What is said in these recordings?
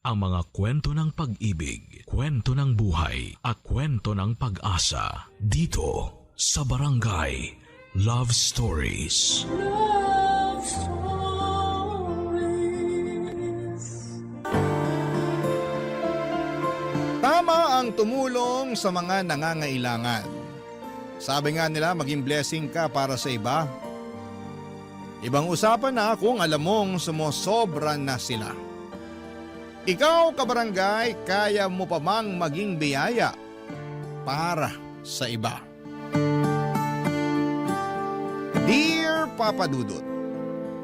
ang mga kwento ng pag-ibig, kwento ng buhay at kwento ng pag-asa dito sa Barangay Love Stories. Love Stories. Tama ang tumulong sa mga nangangailangan. Sabi nga nila, maging blessing ka para sa iba. Ibang usapan na kung alam mong sumusobra na sila. Ikaw, kabarangay, kaya mo pa mang maging biyaya para sa iba. Dear Papa Dudut,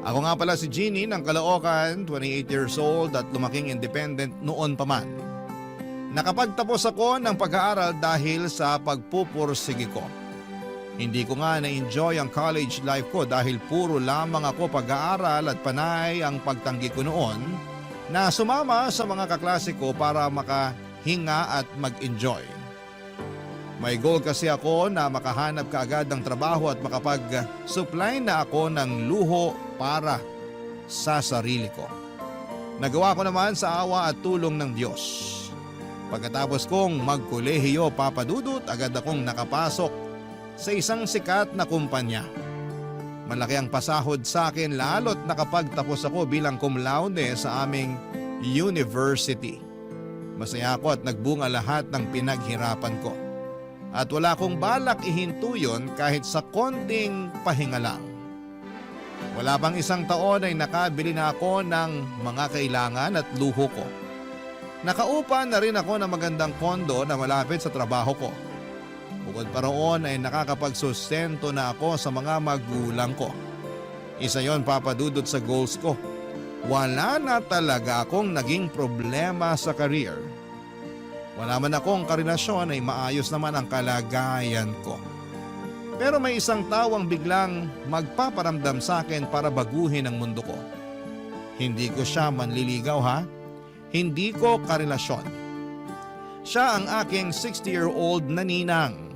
ako nga pala si Jeannie ng Caloocan, 28 years old at lumaking independent noon pa man. Nakapagtapos ako ng pag-aaral dahil sa pagpupursige ko. Hindi ko nga na-enjoy ang college life ko dahil puro lamang ako pag-aaral at panay ang pagtanggi ko noon na sumama sa mga kaklase ko para makahinga at mag-enjoy. May goal kasi ako na makahanap kaagad ng trabaho at makapag-supply na ako ng luho para sa sarili ko. Nagawa ko naman sa awa at tulong ng Diyos. Pagkatapos kong magkolehiyo, Papa Dudut, agad akong nakapasok sa isang sikat na kumpanya. Malaki ang pasahod sa akin lalo't nakapagtapos ako bilang cum laude sa aming university. Masaya ako at nagbunga lahat ng pinaghirapan ko. At wala akong balak ihinto yun kahit sa konting pahinga lang. Wala pang isang taon ay nakabili na ako ng mga kailangan at luho ko. Nakaupa na rin ako ng magandang kondo na malapit sa trabaho ko. Bukod pa roon ay nakakapagsustento na ako sa mga magulang ko. Isa yon, Papa Dudut, sa goals ko. Wala na talaga akong naging problema sa career. Wala man akong karelasyon ay maayos naman ang kalagayan ko. Pero may isang tawang biglang magpaparamdam sa akin para baguhin ang mundo ko. Hindi ko siya manliligaw, ha? Hindi ko karelasyon. Siya ang aking 60-year-old na ninang,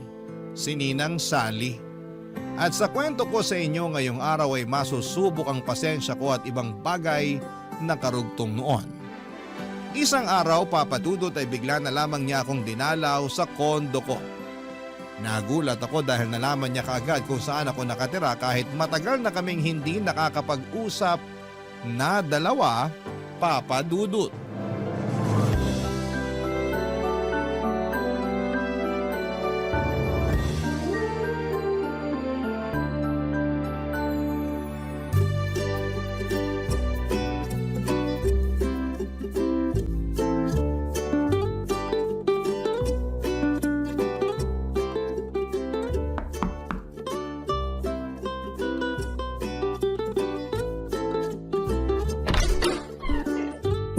si Ninang Sally. At sa kwento ko sa inyo ngayong araw ay masusubok ang pasensya ko at ibang bagay na karugtong noon. Isang araw, Papa Dudut, ay bigla na lamang niya akong dinalaw sa kondo ko. Nagulat ako dahil nalaman niya kaagad kung saan ako nakatira kahit matagal na kaming hindi nakakapag-usap na dalawa, Papa Dudut.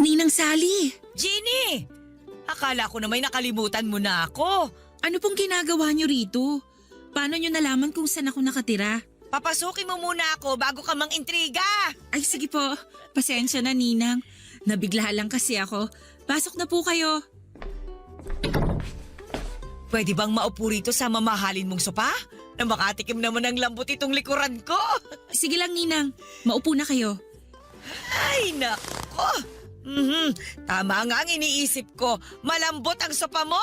Ninang Sally! Jeannie! Akala ko na may nakalimutan mo na ako. Ano pong ginagawa niyo rito? Paano niyo nalaman kung saan ako nakatira? Papasukin mo muna ako bago ka mang intriga. Ay sige po, pasensya na Ninang. Nabigla lang kasi ako. Pasok na po kayo. Pwede bang maupo rito sa mamahalin mong sopa? Na makatikim naman ng lambot itong likuran ko. Sige lang Ninang, maupo na kayo. Ay, nako! Tama nga ang iniisip ko. Malambot ang sopa mo.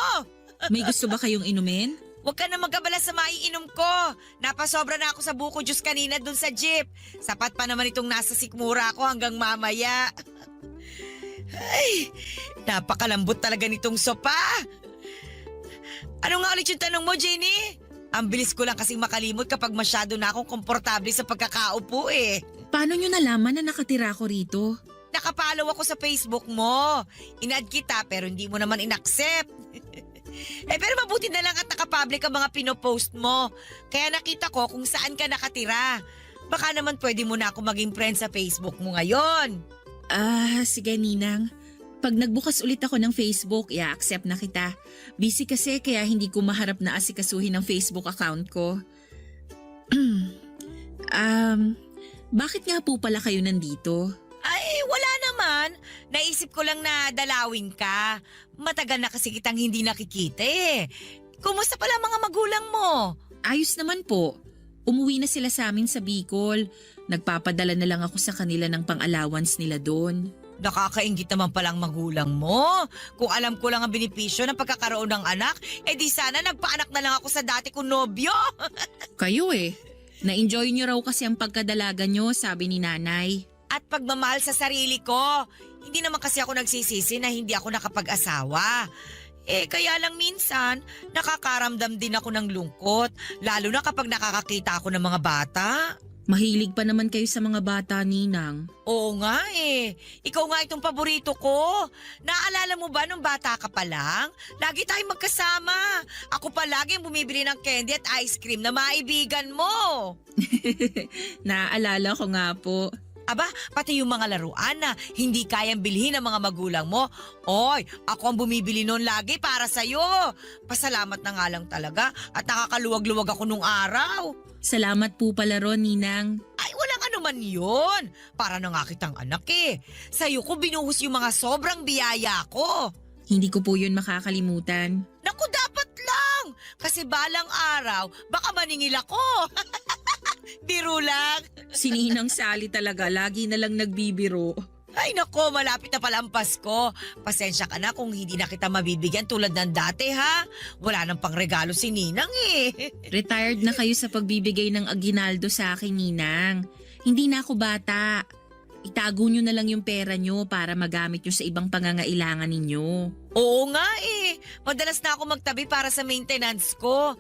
May gusto ba kayong inumin? Huwag ka na magabala sa maiinom ko. Napasobra na ako sa buko juice kanina dun sa jeep. Sapat pa naman itong nasa sikmura ko hanggang mamaya. Ay, napakalambot talaga nitong sopa. Ano nga ulit yung tanong mo, Jenny? Ang bilis ko lang kasing makalimot kapag masyado na akong komportable sa pagkakaupo eh. Paano niyo nalaman na nakatira ako rito? Nakapollow ako sa Facebook mo. In-add kita pero hindi mo naman in-accept. Pero mabuti na lang at nakapublic ang mga pinopost mo. Kaya nakita ko kung saan ka nakatira. Baka naman pwede mo na ako maging friend sa Facebook mo ngayon. Sige Ninang. Pag nagbukas ulit ako ng Facebook, i-accept na kita. Busy kasi kaya hindi ko maharap na asikasuhin ang Facebook account ko. Bakit nga po pala kayo nandito? Ay, wala naman. Naisip ko lang na dalawin ka. Matagal na kasi kitang hindi nakikita eh. Kumusta pala mga magulang mo? Ayos naman po. Umuwi na sila sa amin sa Bicol. Nagpapadala na lang ako sa kanila ng pang-allowance nila doon. Nakakaingit naman palang magulang mo. Kung alam ko lang ang benepisyo ng pagkakaroon ng anak, di sana nagpaanak na lang ako sa dati kong nobyo. Kayo na-enjoy nyo raw kasi ang pagkadalaga nyo, sabi ni nanay. At pagmamahal sa sarili ko. Hindi naman kasi ako nagsisisi na hindi ako nakapag-asawa. Kaya lang minsan, nakakaramdam din ako ng lungkot, lalo na kapag nakakakita ako ng mga bata. Mahilig pa naman kayo sa mga bata, Ninang. Oo nga Ikaw nga itong paborito ko. Naalala mo ba nung bata ka pa lang? Lagi tayong magkasama. Ako pa lagi ang bumibili ng candy at ice cream na maibigan mo. Naaalala ko nga po. Aba, pati yung mga laruan na hindi kayang bilhin ng mga magulang mo. Oy, ako ang bumibili noon lagi para sa'yo. Pasalamat na nga lang talaga at nakakaluwag-luwag ako nung araw. Salamat po pala ron, Ninang. Ay, walang anuman yun. Para na nga kitang anak Sa'yo ko binuhos yung mga sobrang biyaya ko. Hindi ko po yun makakalimutan. Naku, dapat lang. Kasi balang araw, baka maningil ako. Biro lang. Si Ninang Sally talaga, lagi na lang nagbibiro. Ay nako, malapit na pala ang Pasko. Pasensya ka na kung hindi na kita mabibigyan tulad ng dati ha. Wala nang pangregalo si Ninang Retired na kayo sa pagbibigay ng aginaldo sa akin, Ninang. Hindi na ako bata. Itago nyo na lang yung pera nyo para magamit nyo sa ibang pangangailangan ninyo. Oo nga Madalas na ako magtabi para sa maintenance ko.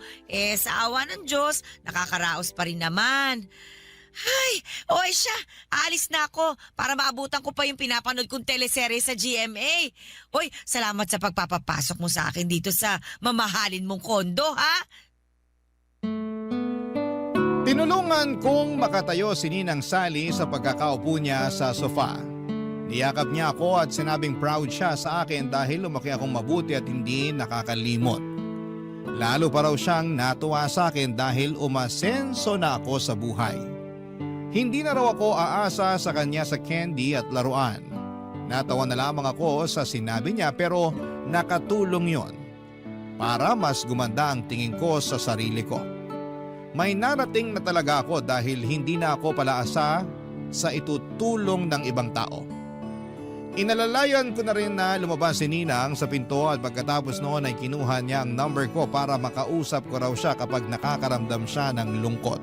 Sa awa ng Diyos, nakakaraos pa rin naman. Ay, oy siya, aalis na ako para maabutan ko pa yung pinapanood kong teleserye sa GMA. Oy, salamat sa pagpapapasok mo sa akin dito sa mamahalin mong kondo, ha? Tinulungan kong makatayo si Ninang Sally sa pagkakaupo niya sa sofa. Niyakap niya ako at sinabing proud siya sa akin dahil lumaki akong mabuti at hindi nakakalimot. Lalo pa raw siyang natuwa sa akin dahil umasenso na ako sa buhay. Hindi na raw ako aasa sa kanya sa candy at laruan. Natawa na lamang ako sa sinabi niya pero nakatulong yon para mas gumanda ang tingin ko sa sarili ko. May narating na talaga ako dahil hindi na ako palaasa sa itutulong ng ibang tao. Inalalayan ko na rin na lumabas si Ninang sa pinto at pagkatapos noon ay kinuha niya ang number ko para makausap ko raw siya kapag nakakaramdam siya ng lungkot.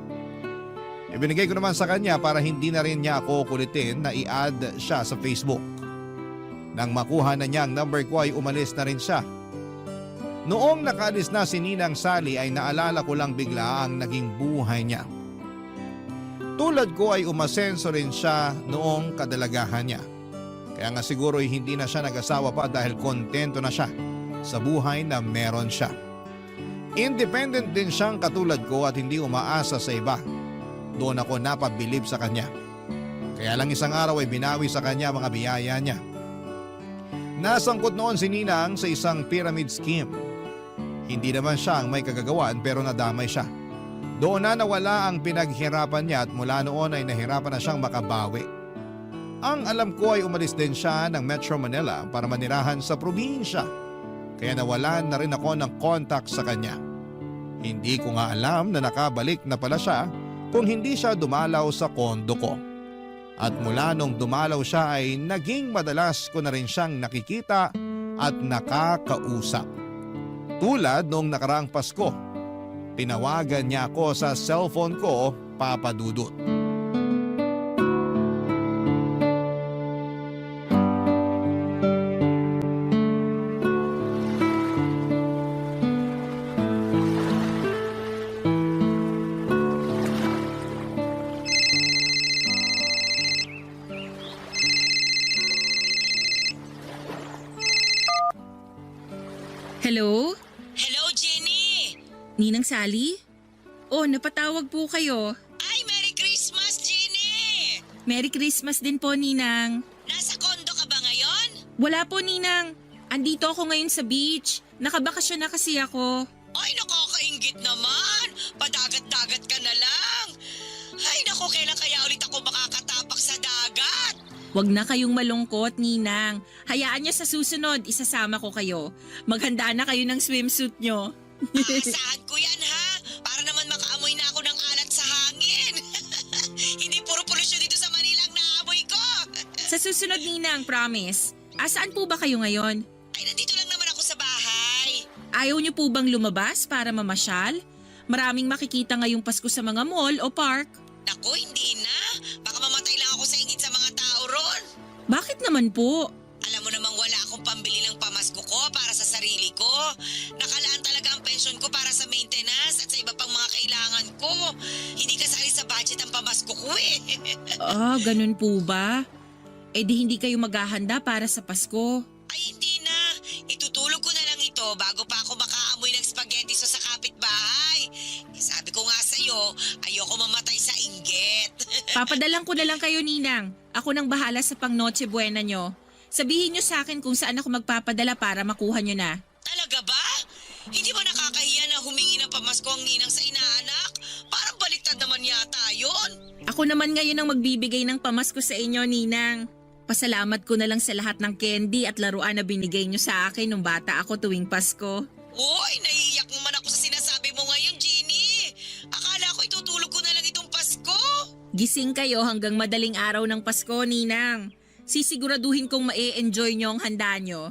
Ibinigay ko naman sa kanya para hindi na rin niya ako kulitin na i-add siya sa Facebook. Nang makuha na niya ang number ko ay umalis na rin siya. Noong nakaalis na si Ninang Sally ay naalala ko lang bigla ang naging buhay niya. Tulad ko ay umasenso rin siya noong kadalagahan niya. Kaya nga siguro ay hindi na siya nag-asawa pa dahil kontento na siya sa buhay na meron siya. Independent din siyang katulad ko at hindi umaasa sa iba. Doon ako napabilib sa kanya. Kaya lang isang araw ay binawi sa kanya mga biyaya niya. Nasangkot noon si Ninang sa isang pyramid scheme. Hindi naman siya ang may kagagawan pero nadamay siya. Doon na nawala ang pinaghirapan niya at mula noon ay nahirapan na siyang makabawi. Ang alam ko ay umalis din siya ng Metro Manila para manirahan sa probinsya. Kaya nawalan na rin ako ng contact sa kanya. Hindi ko nga alam na nakabalik na pala siya kung hindi siya dumalaw sa kondo ko. At mula nung dumalaw siya ay naging madalas ko na rin siyang nakikita at nakakausap. Tulad nung nakaraang Pasko, tinawagan niya ako sa cellphone ko, Papa Dudut. Hello? Hello, Jenny! Ninang Sally? Oh, napatawag po kayo. Ay, Merry Christmas, Jenny! Merry Christmas din po, Ninang. Nasa kondo ka ba ngayon? Wala po, Ninang. Andito ako ngayon sa beach. Nakabakasyon na kasi ako. Ay, nakakaingit naman! Padagat-dagat ka na lang! Ay, naku, kailan kaya ulit ako makakatapak sa dagat? Huwag na kayong malungkot, Ninang. Hayaan niyo sa susunod, isasama ko kayo. Maghanda na kayo ng swimsuit nyo. Aasahan ko yan, ha? Para naman makaamoy na ako ng alat sa hangin. Hindi puro polusyon dito sa Manila ang naamoy ko. Sa susunod Ninang, promise. Saan po ba kayo ngayon? Ay, nandito lang naman ako sa bahay. Ayaw niyo po bang lumabas para mamasyal? Maraming makikita ngayong Pasko sa mga mall o park. Naku, hindi na. Baka mamatay lang ako sa ingit sa mga tao ron. Bakit naman po? Alam mo namang wala akong pambili ng pamasko ko para sa sarili ko. Nakalaan talaga ang pensyon ko para sa maintenance at sa iba pang mga kailangan ko. Hindi kasali sa budget ang pamasko ko eh. Ganun po ba? Eh di hindi kayo maghahanda para sa Pasko. Ay, hindi na. Itutulog ko na lang ito bago pa ako makaamoy ng spaghetti sa kapitbahay. Sabi ko nga sa'yo, ayoko mamatay sa inggit. Papadalang ko na lang kayo, Ninang. Ako nang bahala sa pang Noche Buena nyo. Sabihin nyo sa akin kung saan ako magpapadala para makuha nyo na. Talaga ba? Hindi ba nakakahiya na humingi ng pamasko ang ninang sa inaanak? Parang baliktad naman yata yun. Ako naman ngayon ang magbibigay ng pamasko sa inyo, Ninang. Pasalamat ko na lang sa lahat ng candy at laruan na binigay nyo sa akin nung bata ako tuwing Pasko. Uy, naiiyak naman ako sa sinasabi mo ngayon, Jeannie. Akala ko itutulog ko na lang itong Pasko. Gising kayo hanggang madaling araw ng Pasko, Ninang. Sisiguraduhin kong ma-enjoy nyo ang handa nyo.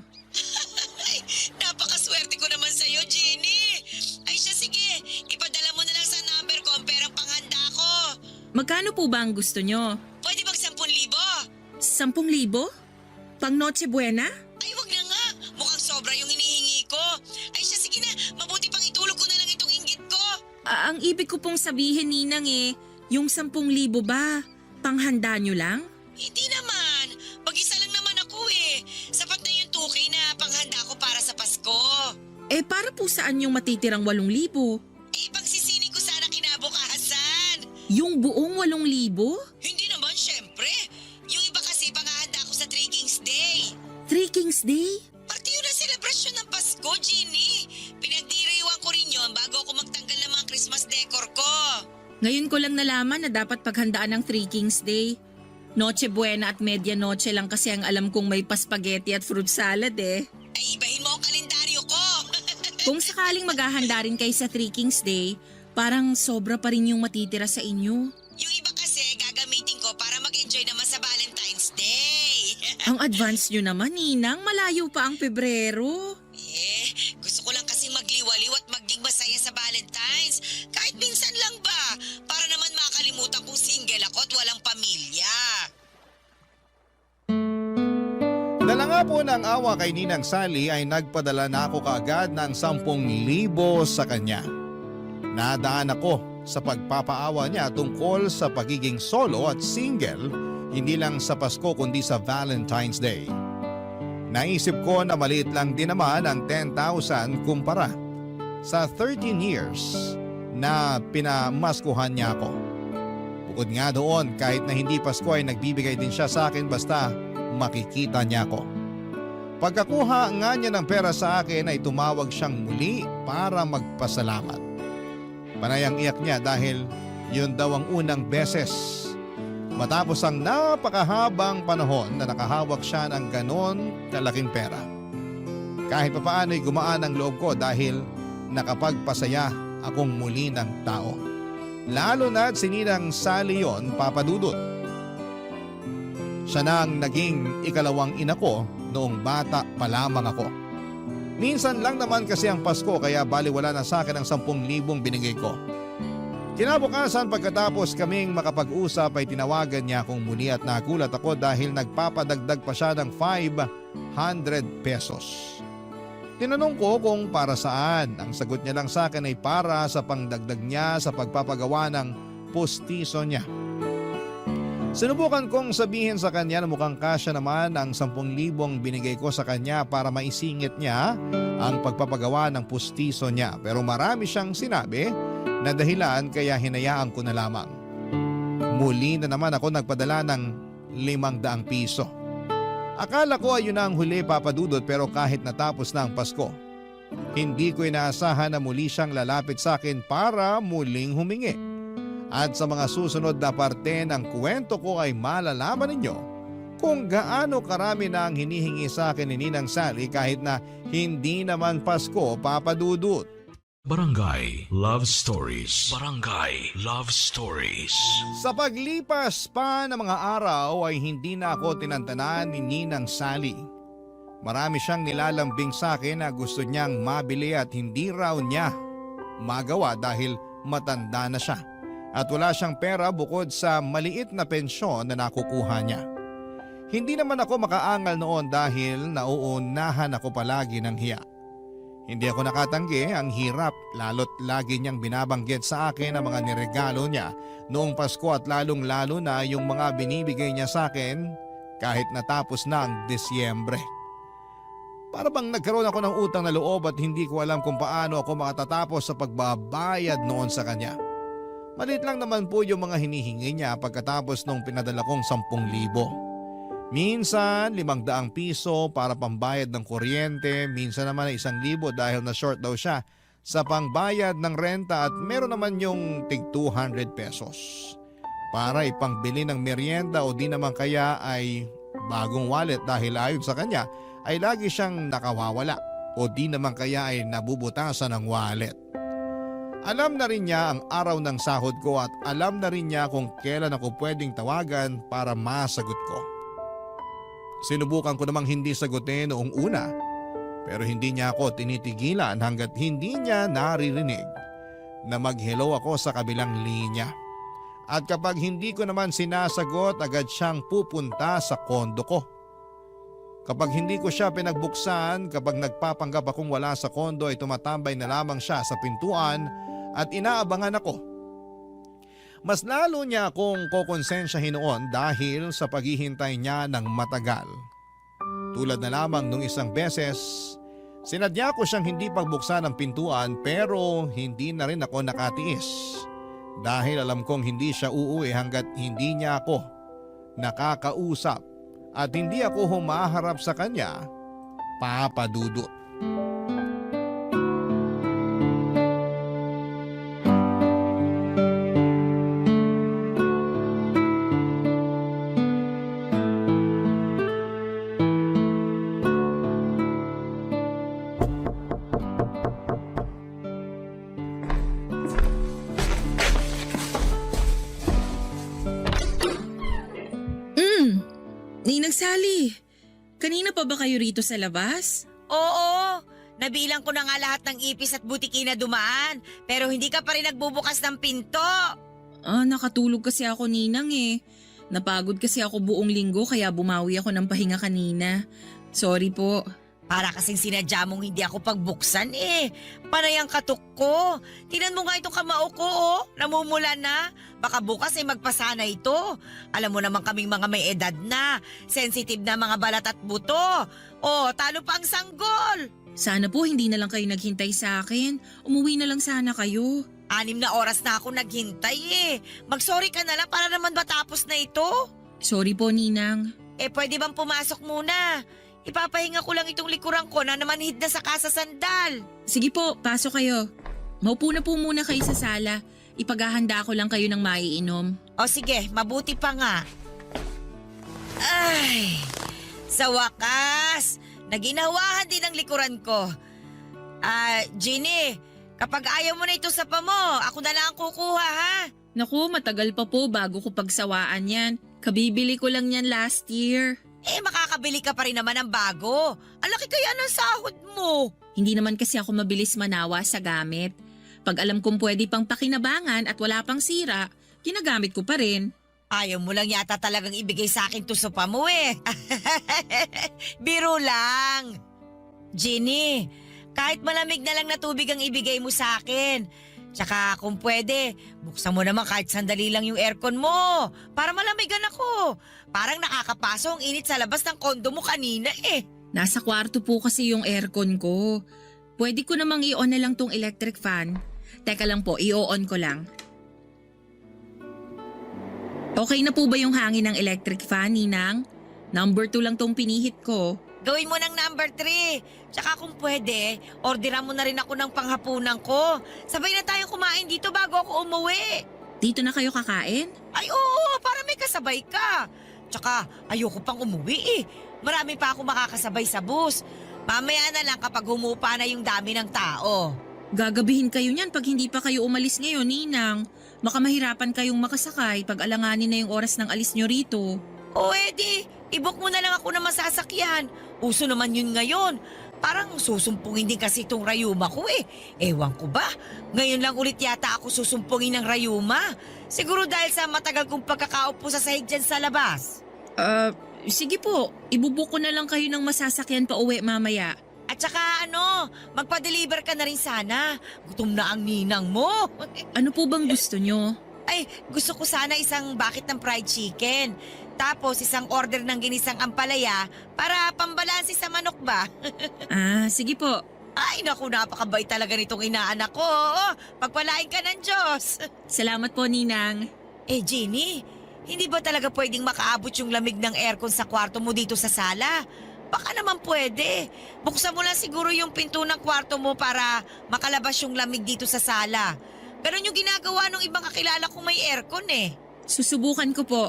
Ay, napakaswerte ko naman sa'yo, Jeannie. Ay siya, sige. Ipadala mo na lang sa number ko ang perang panghanda ko. Magkano po ba ang gusto nyo? Pwede bang 10,000? 10,000? Pang Noche Buena? Ay, wag na nga. Mukhang sobra yung hinihingi ko. Ay siya, sige na. Mabuti pang itulog ko na lang itong inggit ko. Ang ibig ko pong sabihin, Ninang yung 10,000 ba? Panghanda nyo lang? Hindi naman. Mag-isa lang naman ako eh. Sapat na yung 2K na panghanda ko para sa Pasko. Para po saan yung matitirang 8,000? Pagsisinin ko sana kinabukasan. Yung buong 8,000? Hindi naman, syempre. Yung iba kasi panghahanda ko sa Three Kings Day. Three Kings Day? Parte yun ang selebrasyon ng Pasko, Jeannie. Pinagdiriwang ko rin yun bago ako magtanggal ng mga Christmas decor ko. Ngayon ko lang nalaman na dapat paghandaan ng Three Kings Day. Noche Buena at Media Noche lang kasi ang alam kong may paspageti at fruit salad Ay, ibahin mo ang kalendaryo ko. Kung sakaling maghahanda rin kayo sa Three Kings Day, parang sobra pa rin yung matitira sa inyo. Yung iba kasi gagamitin ko para mag-enjoy naman sa Valentine's Day. Ang advance nyo naman, Ninang. Malayo pa ang Pebrero. Gusto ko lang kasing magliwaliw at maging masaya sa Valentine's. Kahit minsan lang ba, para naman makalimutan kong single ako at walang pamilya. Dala nga po ng awa kay Ninang Sally ay nagpadala na ako kaagad ng 10,000 sa kanya. Nadaan ako sa pagpapaawa niya tungkol sa pagiging solo at single, hindi lang sa Pasko kundi sa Valentine's Day. Naisip ko na maliit lang din naman ang 10,000 kumpara sa 13 years na pinamaskuhan niya ako. Bukod nga doon, kahit na hindi Pasko ay nagbibigay din siya sa akin basta makikita niya ako. Pagkakuha nga niya ng pera sa akin ay tumawag siyang muli para magpasalamat. Panay ang iyak niya dahil yun daw ang unang beses matapos ang napakahabang panahon na nakahawak siya ng ganon kalaking pera. Kahit papaano ay gumaan ang loob ko dahil nakapagpasaya akong muli ng tao. Lalo na't si Ninang Sally yon, Papa Dudut. Siya na ang naging ikalawang ina ko noong bata pa lamang ako. Minsan lang naman kasi ang Pasko kaya baliwala na sa akin ang 10,000 binigay ko. Kinabukasan pagkatapos kaming makapag-usap ay tinawagan niya akong muli at nagulat ako dahil nagpapadagdag pa siya ng 500 pesos. Tinanong ko kung para saan. Ang sagot niya lang sa akin ay para sa pangdagdag niya sa pagpapagawa ng pustiso niya. Sinubukan kong sabihin sa kanya na mukhang kasya naman ang 10,000 binigay ko sa kanya para maisingit niya ang pagpapagawa ng pustiso niya. Pero marami siyang sinabi na dahilan kaya hinayaan ko na lamang. Muli na naman ako nagpadala ng 500 piso. Akala ko ayun na ang huli, Papa Dudut, pero kahit natapos na ang Pasko, hindi ko inaasahan na muli siyang lalapit sa akin para muling humingi. At sa mga susunod na parte ng kwento ko ay malalaman ninyo kung gaano karami na ang hinihingi sa akin ni Ninang Sally kahit na hindi naman Pasko, Papa Dudut. Barangay Love Stories. Barangay Love Stories. Sa paglipas pa ng mga araw ay hindi na ako tinantanan ni Ninang Sally. Marami siyang nilalambing sa akin na gusto niyang mabili at hindi raw niya magawa dahil matanda na siya. At wala siyang pera bukod sa maliit na pensyon na nakukuha niya. Hindi naman ako makaangal noon dahil nauunahan ako palagi ng hiya. Hindi ako nakatanggi ang hirap lalo't lagi niyang binabanggit sa akin ang mga niregalo niya noong Pasko at lalong-lalo na yung mga binibigay niya sa akin kahit natapos na ang Disyembre. Para bang nagkaroon ako ng utang na loob at hindi ko alam kung paano ako makatatapos sa pagbabayad noon sa kanya. Maliit lang naman po yung mga hinihingi niya pagkatapos nung pinadala kong 10,000. Minsan 500 piso para pambayad ng kuryente, minsan naman ay 1,000 dahil na short daw siya sa pangbayad ng renta at meron naman yung tig 200 pesos. Para ipangbili ng merienda o di naman kaya ay bagong wallet dahil ayon sa kanya ay lagi siyang nakawawala o di naman kaya ay nabubutasan ng wallet. Alam na rin niya ang araw ng sahod ko at alam na rin niya kung kailan ako pwedeng tawagan para masagot ko. Sinubukan ko namang hindi sagutin noong una pero hindi niya ako tinitigilan hanggat hindi niya naririnig na mag-hello ako sa kabilang linya. At kapag hindi ko naman sinasagot agad siyang pupunta sa kondo ko. Kapag hindi ko siya pinagbuksan, kapag nagpapanggap akong wala sa kondo ay tumatambay na lamang siya sa pintuan at inaabangan ako. Mas lalo niya akong kokonsensyahin noon dahil sa paghihintay niya ng matagal. Tulad na lamang nung isang beses, sinadya ko siyang hindi pagbuksan ang pintuan pero hindi na rin ako nakatiis. Dahil alam kong hindi siya uuwi hanggat hindi niya ako nakakausap at hindi ako humaharap sa kanya, Papa Dudut. Ninang Sally, kanina pa ba kayo rito sa labas? Oo, nabilang ko na nga lahat ng ipis at butiki na dumaan pero hindi ka pa rin nagbubukas ng pinto. Nakatulog kasi ako Ninang eh. Napagod kasi ako buong linggo kaya bumawi ako ng pahinga kanina. Sorry po. Para kasing sinadya mong hindi ako pagbuksan eh. Panay ang katok ko. Tingnan mo nga itong kamao ko oh. Namumula na. Baka bukas ay magpasana ito. Alam mo naman kaming mga may edad na. Sensitive na mga balat at buto. Oh, talo pa ang sanggol. Sana po hindi na lang kayo naghintay sa akin. Umuwi na lang sana kayo. 6 na oras na ako naghintay eh. Mag-sorry ka na lang para naman matapos na ito. Sorry po Ninang. Pwede bang pumasok muna? Ipapahinga ko lang itong likuran ko na namanhid na sa kasasandal. Sige po, pasok kayo. Maupo na po muna kayo sa sala. Ipaghahanda ko lang kayo ng maiinom. O sige, mabuti pa nga. Ay, sa wakas, naginawahan din ang likuran ko. Ginny, kapag ayaw mo na ito sa pa mo, ako na lang ang kukuha ha. Naku, matagal pa po bago ko pagsawaan yan. Kabibili ko lang yan last year. Makakabili ka pa rin naman ng bago. Ang laki kaya ng sahod mo. Hindi naman kasi ako mabilis manawa sa gamit. Pag alam kong pwede pang pakinabangan at wala pang sira, ginagamit ko pa rin. Ayaw mo lang yata talagang ibigay sa akin to sa pa mo eh. Biro lang. Ginny, kahit malamig na lang na tubig ang ibigay mo sa akin. Tsaka kung pwede, buksan mo naman kahit sandali lang yung aircon mo para malamigan ako. Parang nakakapaso ang init sa labas ng kondo mo kanina eh. Nasa kwarto po kasi yung aircon ko. Pwede ko namang i-on na lang tong electric fan. Teka lang po, i-on ko lang. Okay na po ba yung hangin ng electric fan, Ninang? Number 2 lang tong pinihit ko. Gawin mo ng number 3. Tsaka kung pwede, orderan mo na rin ako ng panghapunan ko. Sabay na tayong kumain dito bago ako umuwi. Dito na kayo kakain? Ay oo, para may kasabay ka. Tsaka ayoko pang umuwi eh. Marami pa ako makakasabay sa bus. Mamaya na lang kapag humupa na yung dami ng tao. Gagabihin kayo niyan pag hindi pa kayo umalis ngayon, Ninang. Baka mahirapan kayong makasakay pag alanganin na yung oras ng alis nyo rito. O edi, i-book mo na lang ako ng masasakyan. Uso naman yun ngayon. Parang susumpungin din kasi itong rayuma ko eh. Ewan ko ba? Ngayon lang ulit yata ako susumpungin ng rayuma. Siguro dahil sa matagal kong pagkakaupo sa sahig dyan sa labas. Sige po. Ibubuk ko na lang kayo ng masasakyan pa uwi mamaya. At saka magpa-deliver ka na rin sana. Gutom na ang ninang mo. Ano po bang gusto nyo? Ay, gusto ko sana isang bucket ng fried chicken. Tapos isang order ng ginisang ampalaya para pambalansi sa manok ba? Sige po. Ay, naku, napakabait talaga nitong inaanak ko. Oo, pagpalain ka ng Diyos. Salamat po, Ninang. Eh, Jeannie, hindi ba talaga pwedeng makaabot yung lamig ng aircon sa kwarto mo dito sa sala? Baka naman pwede. Buksan mo lang siguro yung pinto ng kwarto mo para makalabas yung lamig dito sa sala. Ganon yung ginagawa ng ibang kakilala kong may aircon eh. Susubukan ko po.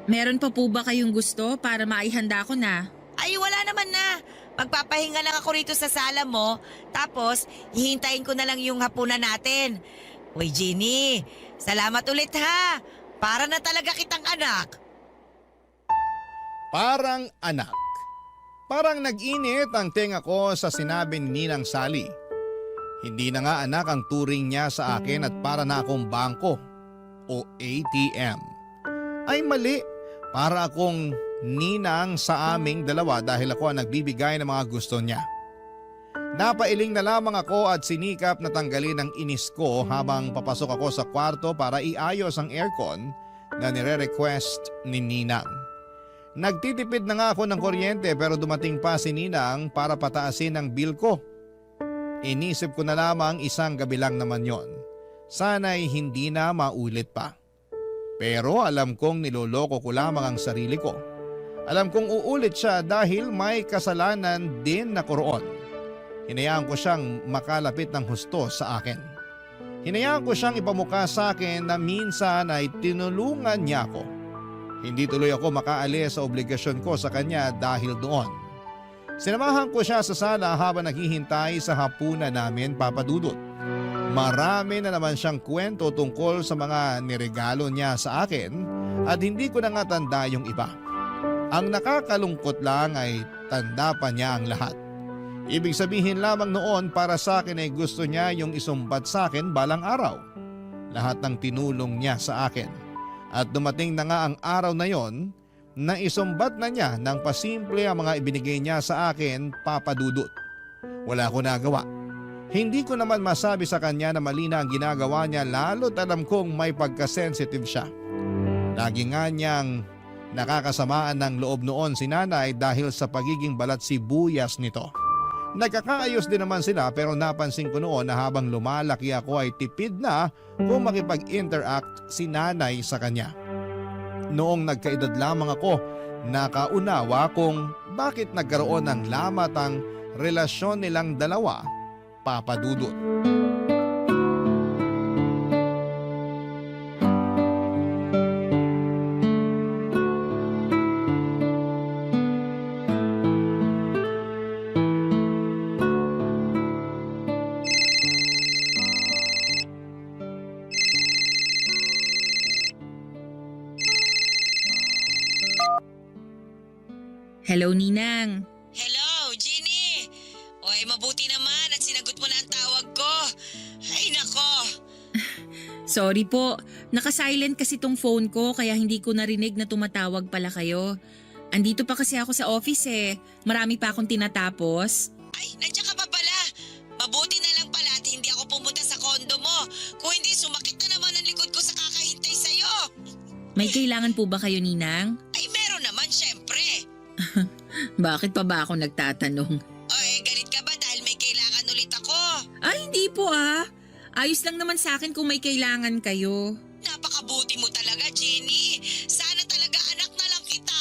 Meron pa po ba kayong gusto para maihanda ko na? Ay, wala naman na. Magpapahinga lang ako rito sa sala mo. Tapos, hihintayin ko na lang yung hapunan natin. Uy, Jeannie, salamat ulit ha. Para na talaga kitang anak. Parang anak. Parang nag-init ang tenga ko sa sinabi ni Ninang Sally. Hindi na nga anak ang turing niya sa akin at para na akong bangko o ATM. Ay mali, para akong ninang sa aming dalawa dahil ako ang nagbibigay ng mga gusto niya. Napailing na lamang ako at sinikap na tanggalin ang inis ko habang papasok ako sa kwarto para iayos ang aircon na nire-request ni Ninang. Nagtitipid na nga ako ng kuryente pero dumating pa si Ninang para pataasin ang bill ko. Inisip ko na lamang isang gabi lang naman yon. Sana'y hindi na maulit pa. Pero alam kong niloloko ko lamang ang sarili ko. Alam kong uulit siya dahil may kasalanan din na roon. Hinayaan ko siyang makalapit ng husto sa akin. Hinayaan ko siyang ipamukha sa akin na minsan ay tinulungan niya ako. Hindi tuloy ako makaalis sa obligasyon ko sa kanya dahil doon. Sinamahan ko siya sa sala habang naghihintay sa hapunan namin, Papa Dudut. Marami na naman siyang kwento tungkol sa mga niregalo niya sa akin at hindi ko na nga tanda yung iba. Ang nakakalungkot lang ay tanda pa niya ang lahat. Ibig sabihin lamang noon para sa akin ay gusto niya yung isumbat sa akin balang araw. Lahat ng tinulong niya sa akin. At dumating na nga ang araw na yon na isumbat na niya ng pasimple ang mga ibinigay niya sa akin, Papa Dudut. Wala ko nagawa. Hindi ko naman masabi sa kanya na mali na ang ginagawa niya lalo't alam kong may pagkasensitive siya. Lagi nga niyang nakakasamaan ng loob noon si nanay dahil sa pagiging balat sibuyas nito. Nagkakaayos din naman sila pero napansin ko noon na habang lumalaki ako ay tipid na kung makipag-interact si nanay sa kanya. Noong nagkaedad lamang ako, nakaunawa kung bakit nagkaroon ng lamat ang relasyon nilang dalawa, Papa Dudut. Hello, Ninang. Hello, Jeannie. Oy, mabuti naman at sinagot mo na ang tawag ko. Ay, nako. Sorry po, naka-silent kasi tong phone ko kaya hindi ko narinig na tumatawag pala kayo. Andito pa kasi ako sa office eh. Marami pa akong tinatapos. Ay, nandiyan ka pa pala. Mabuti na lang pala at hindi ako pumunta sa kondo mo. Kung hindi, sumakit na naman ang likod ko sa kakahintay sa'yo. May kailangan po ba kayo, Ninang? Ay, meron naman, syempre. Bakit pa ba ako nagtatanong? Oy, galit ka ba dahil may kailangan ulit ako? Ay, hindi po ah. Ayos lang naman sa akin kung may kailangan kayo. Napakabuti mo talaga, Jeannie. Sana talaga anak na lang kita.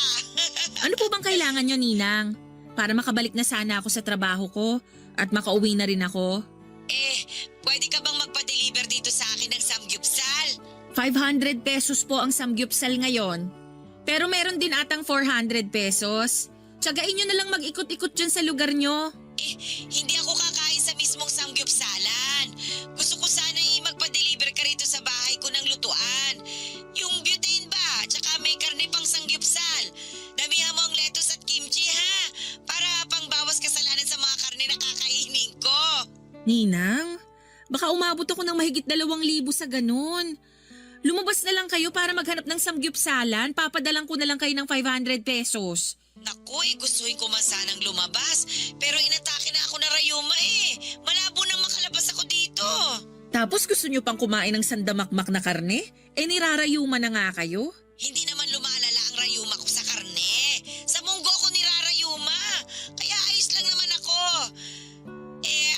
Ano po bang kailangan nyo, Ninang? Para makabalik na sana ako sa trabaho ko at makauwi na rin ako. Pwede ka bang magpa-deliver dito sa akin ng samgyupsal? 500 pesos po ang samgyupsal ngayon. Pero meron din atang 400 pesos. Tsagain nyo na lang mag-ikot-ikot dyan sa lugar nyo. Hindi ako kakain sa mismo mong samgyupsalan. Gusto ko sana magpa-deliver ka rito sa bahay ko ng lutuan. Yung butane ba? Tsaka may karne pang samgyupsal. Damihan mo ang lettuce at kimchi ha. Para pangbawas kasalanan sa mga karne na kakainin ko. Ninang, baka umabot ako ng mahigit 2,000 sa ganun. Lumabas na lang kayo para maghanap ng samgyupsalan. Papadalang ko na lang kayo ng 500 pesos. Naku, gustuhin ko man sanang lumabas. Pero inatake na ako na rayuma eh. Malabo nang makalabas ako dito. Tapos gusto nyo pang kumain ng sandamakmak na karne? Nirarayuma na nga kayo? Hindi naman lumalala ang rayuma ko sa karne. Sa munggo ako nirarayuma. Kaya ayos lang naman ako.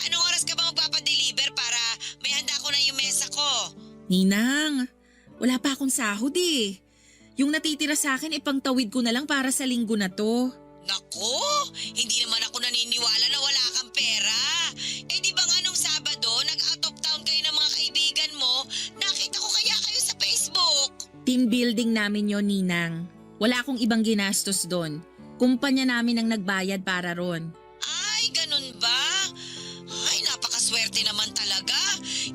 Anong oras ka ba magpapadeliver para may handa ko na yung mesa ko? Ninang, wala pa akong sahod eh. Yung natitira sa akin ipangtawid ko na lang para sa linggo na to. Naku, hindi naman ako naniniwala na wala kang pera. Di ba nga nung Sabado, nag-out of town kayo ng mga kaibigan mo, nakita ko kaya kayo sa Facebook. Team building namin yon, Ninang. Wala akong ibang ginastos doon. Kumpanya namin ang nagbayad para ron. Ay, ganun ba? Ay, napakaswerte naman talaga.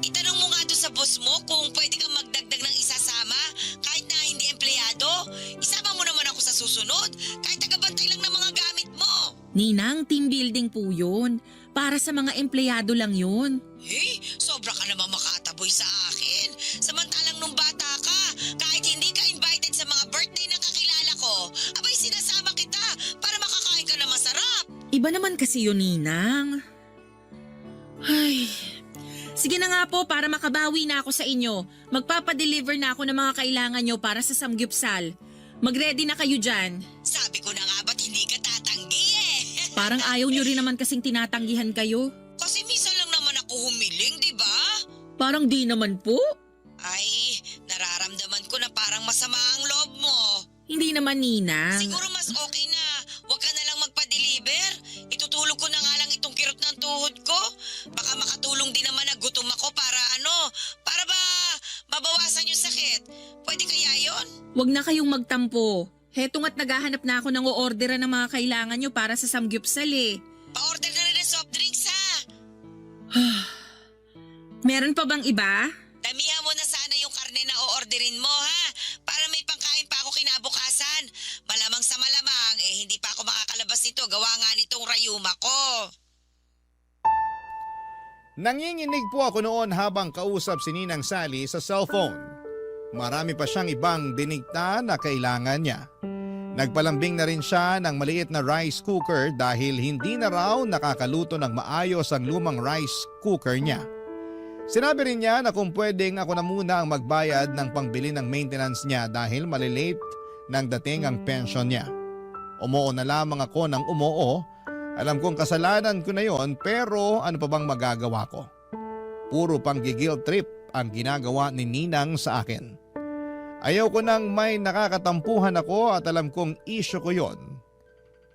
Itanong mo nga doon sa boss mo kung pwede kang magdagdag ng isasama kahit na hindi empleyado. Isama mo naman ako sa susunod kahit tagabantay lang ng mga gamit mo. Ninang, team building po yun. Para sa mga empleyado lang yun. Sobra ka naman makataboy sa akin. Samantalang nung bata ka, kahit hindi ka invited sa mga birthday ng kakilala ko, abay sinasama kita para makakain ka na masarap. Iba naman kasi yun, Ninang. Ay, sige na nga po para makabawi na ako sa inyo. Magpapadeliver na ako ng mga kailangan nyo para sa samgyupsal. Mag-ready na kayo dyan. Sabi ko na nga ba't hindi ka tatanggi eh. Parang ayaw nyo rin naman kasing tinatanggihan kayo. Kasi minsan lang naman ako humiling, di ba? Parang di naman po. Ay, nararamdaman ko na parang masama ang loob mo. Hindi naman, Ninang. Siguro mas okay na huwag ka na lang magpa-deliver. Itutulog ko na nga lang itong kirot ng tuhod ko. Baka makatulong din naman na gutom ako para para ba mabawasan yung sakit. Pwede kaya yon? Huwag na kayong magtampo. Heto nga't naghahanap na ako ng o-orderan ng mga kailangan nyo para sa samgyupsal eh. Pa-order na rin ng soft drinks ha. Meron pa bang iba? Damihan mo na sana yung karne na o-orderin mo ha. Para may pangkain pa ako kinabukasan. Malamang sa malamang hindi pa ako makakalabas nito. Gawa nga nitong rayuma ko. Nanginginig po ako noon habang kausap si Ninang Sally sa cellphone. Marami pa siyang ibang dinikta na kailangan niya. Nagpalambing na rin siya ng maliit na rice cooker dahil hindi na raw nakakaluto ng maayos ang lumang rice cooker niya. Sinabi rin niya na kung pwedeng ako na muna ang magbayad ng pangbili ng maintenance niya dahil malilate nang dating ang pension niya. Umuo na lamang ako ng umuo. Alam kong kasalanan ko na yon pero ano pa bang magagawa ko? Puro pang guilt trip ang ginagawa ni Ninang sa akin. Ayaw ko nang may nakakatampuhan ako at alam kong issue ko yon.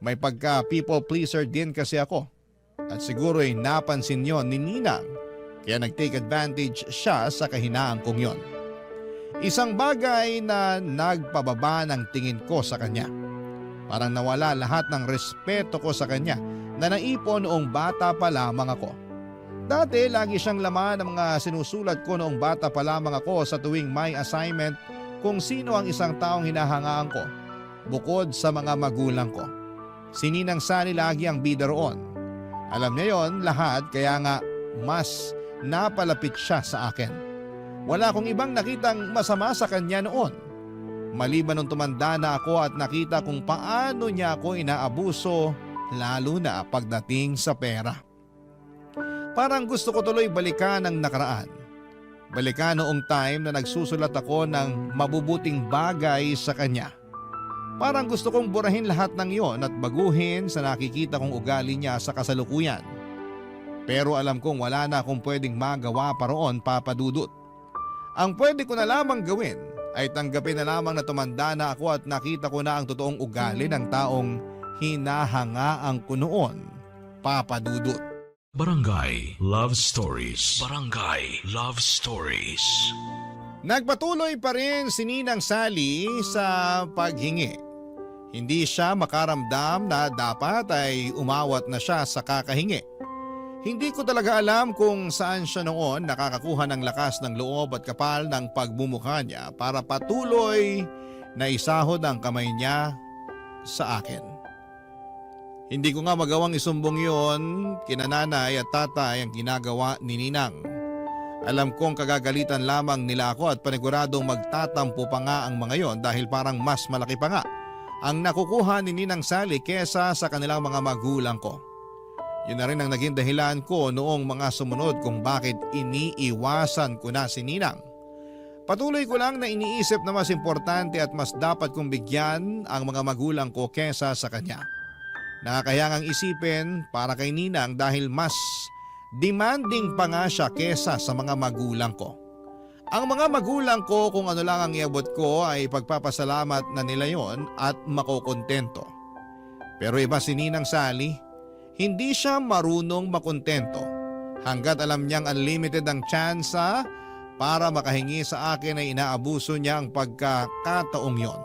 May pagka people pleaser din kasi ako. At siguro'y napansin yon ni Ninang kaya nag-take advantage siya sa kahinaan kong yon. Isang bagay na nagpababa ng tingin ko sa kanya. Parang nawala lahat ng respeto ko sa kanya na naipon noong bata pa lamang ako. Dati lagi siyang laman ng mga sinusulat ko noong bata pa lamang ako sa tuwing may assignment kung sino ang isang taong hinahangaan ko bukod sa mga magulang ko. Si Ninang Sally lagi ang bida roon. Alam niya yon lahat kaya nga mas napalapit siya sa akin. Wala akong ibang nakitang masama sa kanya noon. Maliban nung tumanda na ako at nakita kung paano niya ako inaabuso lalo na pagdating sa pera. Parang gusto ko tuloy balikan ang nakaraan. Balikan noong time na nagsusulat ako ng mabubuting bagay sa kanya. Parang gusto kong burahin lahat ng iyon at baguhin sa nakikita kong ugali niya sa kasalukuyan. Pero alam kong wala na akong pwedeng magawa pa roon, Papa Dudut. Ang pwede ko na lamang gawin ay tanggapin na lamang na tumanda na ako at nakita ko na ang totoong ugali ng taong hinahangaan ko noon, Papa Dudut. Barangay Love Stories. Barangay Love Stories. Nagpatuloy pa rin si Ninang Sally sa paghingi. Hindi siya makaramdam na dapat ay umawat na siya sa kakahingi. Hindi ko talaga alam kung saan siya noon nakakakuha ng lakas ng loob at kapal ng pagmumukha niya para patuloy na isahod ang kamay niya sa akin. Hindi ko nga magawang isumbong yon kina nanay at tatay ang ginagawa ni Ninang. Alam kong kagagalitan lamang nila ako at paniguradong magtatampo pa nga ang mga yon dahil parang mas malaki pa nga ang nakukuha ni Ninang Sally kesa sa kanilang mga magulang ko. Yun na rin ang naging dahilan ko noong mga sumunod kung bakit iniiwasan ko na si Ninang. Patuloy ko lang na iniisip na mas importante at mas dapat kong bigyan ang mga magulang ko kesa sa kanya. Nakakayangang isipin para kay Ninang dahil mas demanding pa nga siya kesa sa mga magulang ko. Ang mga magulang ko kung ano lang ang iabot ko ay pagpapasalamat na nila yon at makokontento. Pero iba si Ninang Sally. Hindi siya marunong makontento hanggat alam niyang unlimited ang tsansa para makahingi sa akin ay inaabuso niya ang pagkakataong yon.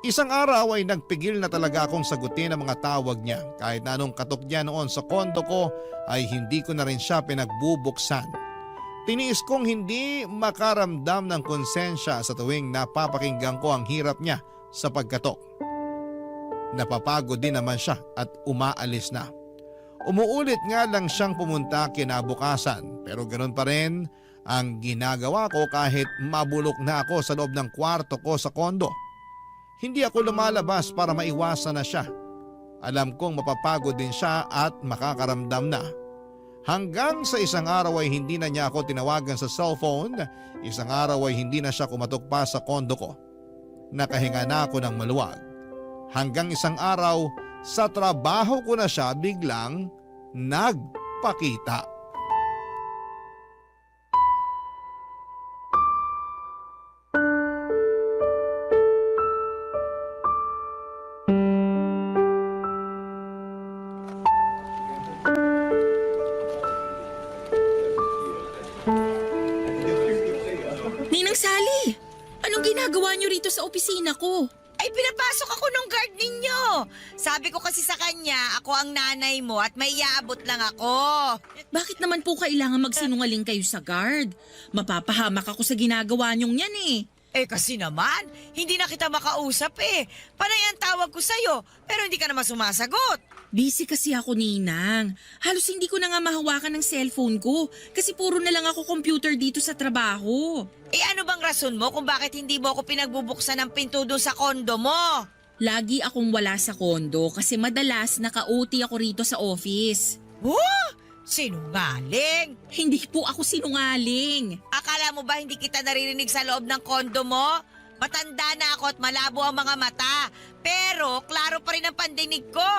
Isang araw ay nagpigil na talaga akong sagutin ang mga tawag niya kahit na anong katok niya noon sa kondo ko ay hindi ko na rin siya pinagbubuksan. Tiniis kong hindi makaramdam ng konsensya sa tuwing napapakinggan ko ang hirap niya sa pagkatok. Napapagod din naman siya at umaalis na. Umuulit nga lang siyang pumunta kinabukasan pero ganoon pa rin ang ginagawa ko kahit mabulok na ako sa loob ng kwarto ko sa kondo. Hindi ako lumalabas para maiwasan na siya. Alam kong mapapagod din siya at makakaramdam na. Hanggang sa isang araw ay hindi na niya ako tinawagan sa cellphone, isang araw ay hindi na siya kumatok pa sa kondo ko. Nakahinga na ako ng maluwag. Hanggang isang araw, sa trabaho ko na siya biglang nagpakita. Ninang Sally, anong ginagawa niyo rito sa opisina ko? Ay, pinapasok ako ng guard ninyo. Sabi ko kasi sa kanya, ako ang nanay mo at may iaabot lang ako. Bakit naman po kailangan magsinungaling kayo sa guard? Mapapahamak ako sa ginagawa niyong yan eh. Eh kasi naman, hindi na kita makausap eh. Panay ang tawag ko sa'yo, pero hindi ka naman sumasagot. Busy kasi ako, Ninang. Halos hindi ko na nga mahawakan ng cellphone ko kasi puro na lang ako computer dito sa trabaho. Eh ano bang rason mo kung bakit hindi mo ako pinagbubuksan ng pinto doon sa kondo mo? Lagi akong wala sa kondo kasi madalas naka-OT ako rito sa office. Sinungaling! Hindi po ako sinungaling. Akala mo ba hindi kita naririnig sa loob ng kondo mo? Matanda na ako at malabo ang mga mata. Pero klaro pa rin ang pandinig ko.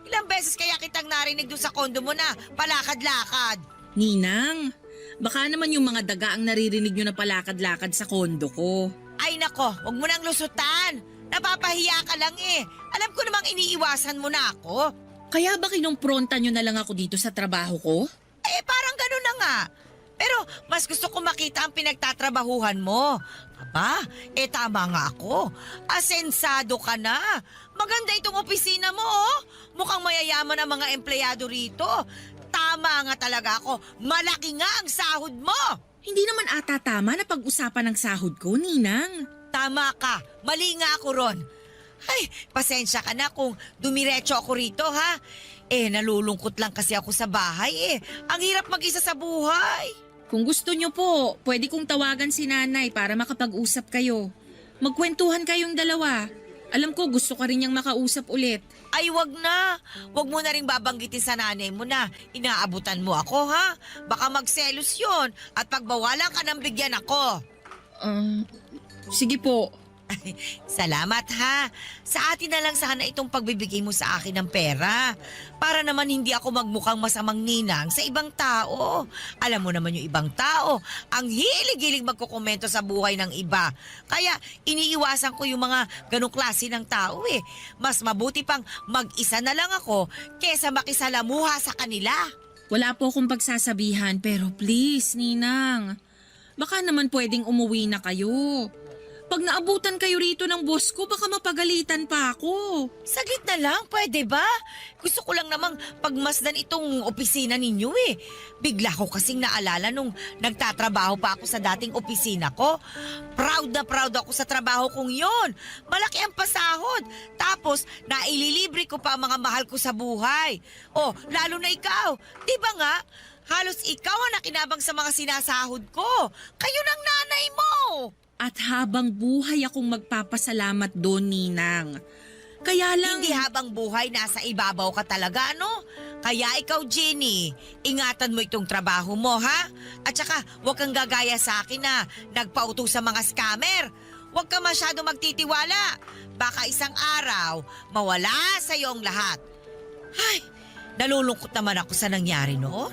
Ilang beses kaya kitang narinig doon sa kondo mo na palakad-lakad. Ninang, baka naman yung mga daga ang naririnig nyo na palakad-lakad sa kondo ko. Ay nako, wag mo nang lusutan. Napapahiya ka lang eh. Alam ko namang iniiwasan mo na ako. Kaya ba kinumpronta nyo na lang ako dito sa trabaho ko? Eh parang ganun na nga. Pero mas gusto ko makita ang pinagtatrabahuhan mo. Aba, eh tama nga ako. Asensado ka na. Maganda itong opisina mo oh. Mukhang mayayaman ang mga empleyado rito. Tama nga talaga ako. Malaki nga ang sahod mo. Hindi naman ata tama na pag-usapan ng sahod ko, Ninang. Tama ka. Mali nga ako ron. Ay, pasensya ka na kung dumiretso ako rito ha. Eh, nalulungkot lang kasi ako sa bahay eh. Ang hirap mag-isa sa buhay. Kung gusto nyo po, pwede kong tawagan si nanay para makapag-usap kayo. Magkwentuhan kayong dalawa. Alam ko gusto ka rin niyang makausap ulit. Ay, wag na. Wag mo na rin babanggitin sa nanay mo na inaabutan mo ako ha. Baka magselos yun at pagbawalan ka ng bigyan ako. Sige po. Salamat ha. Sa atin na lang sana itong pagbibigay mo sa akin ng pera. Para naman hindi ako magmukhang masamang ninang sa ibang tao. Alam mo naman yung ibang tao, ang hilig-hilig magkukomento sa buhay ng iba. Kaya iniiwasan ko yung mga ganong klase ng tao eh. Mas mabuti pang mag-isa na lang ako kesa makisalamuha sa kanila. Wala po akong pagsasabihan pero please, Ninang. Baka naman pwedeng umuwi na kayo. Pag naabutan kayo rito ng boss ko, baka mapagalitan pa ako. Saglit na lang, pwede ba? Gusto ko lang namang pagmasdan itong opisina ninyo eh. Bigla ko kasing naalala nung nagtatrabaho pa ako sa dating opisina ko. Proud na proud ako sa trabaho kong yon. Malaki ang pasahod. Tapos, naililibre ko pa ang mga mahal ko sa buhay. Oh, lalo na ikaw. Di ba nga? Halos ikaw ang nakinabang sa mga sinasahod ko. Kayo ng nanay mo. At habang buhay akong magpapasalamat doon, Ninang. Kaya lang... Hindi habang buhay, nasa ibabaw ka talaga, no? Kaya ikaw, Jenny, ingatan mo itong trabaho mo, ha? At saka, huwag kang gagaya sa akin na nagpauto sa mga scammer. Huwag ka masyado magtitiwala. Baka isang araw, mawala sa iyo ang lahat. Ay, nalulungkot naman ako sa nangyari noon.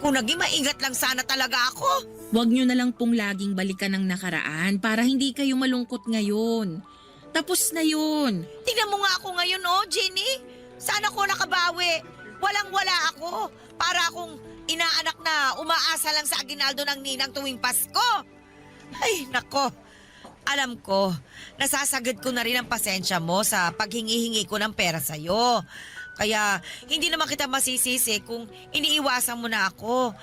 Kung naging maingat lang sana talaga ako. Huwag nyo na lang pong laging balikan ng nakaraan para hindi kayo malungkot ngayon. Tapos na yun. Tingnan mo nga ako ngayon, oh, Jenny. Sana ko nakabawi. Walang-wala ako. Para akong inaanak na umaasa lang sa aginaldo ng ninang tuwing Pasko. Ay, nako. Alam ko, nasasagad ko na rin ang pasensya mo sa paghingi-hingi ko ng pera sa'yo. Kaya hindi naman kita masisisi kung iniiwasan mo na ako.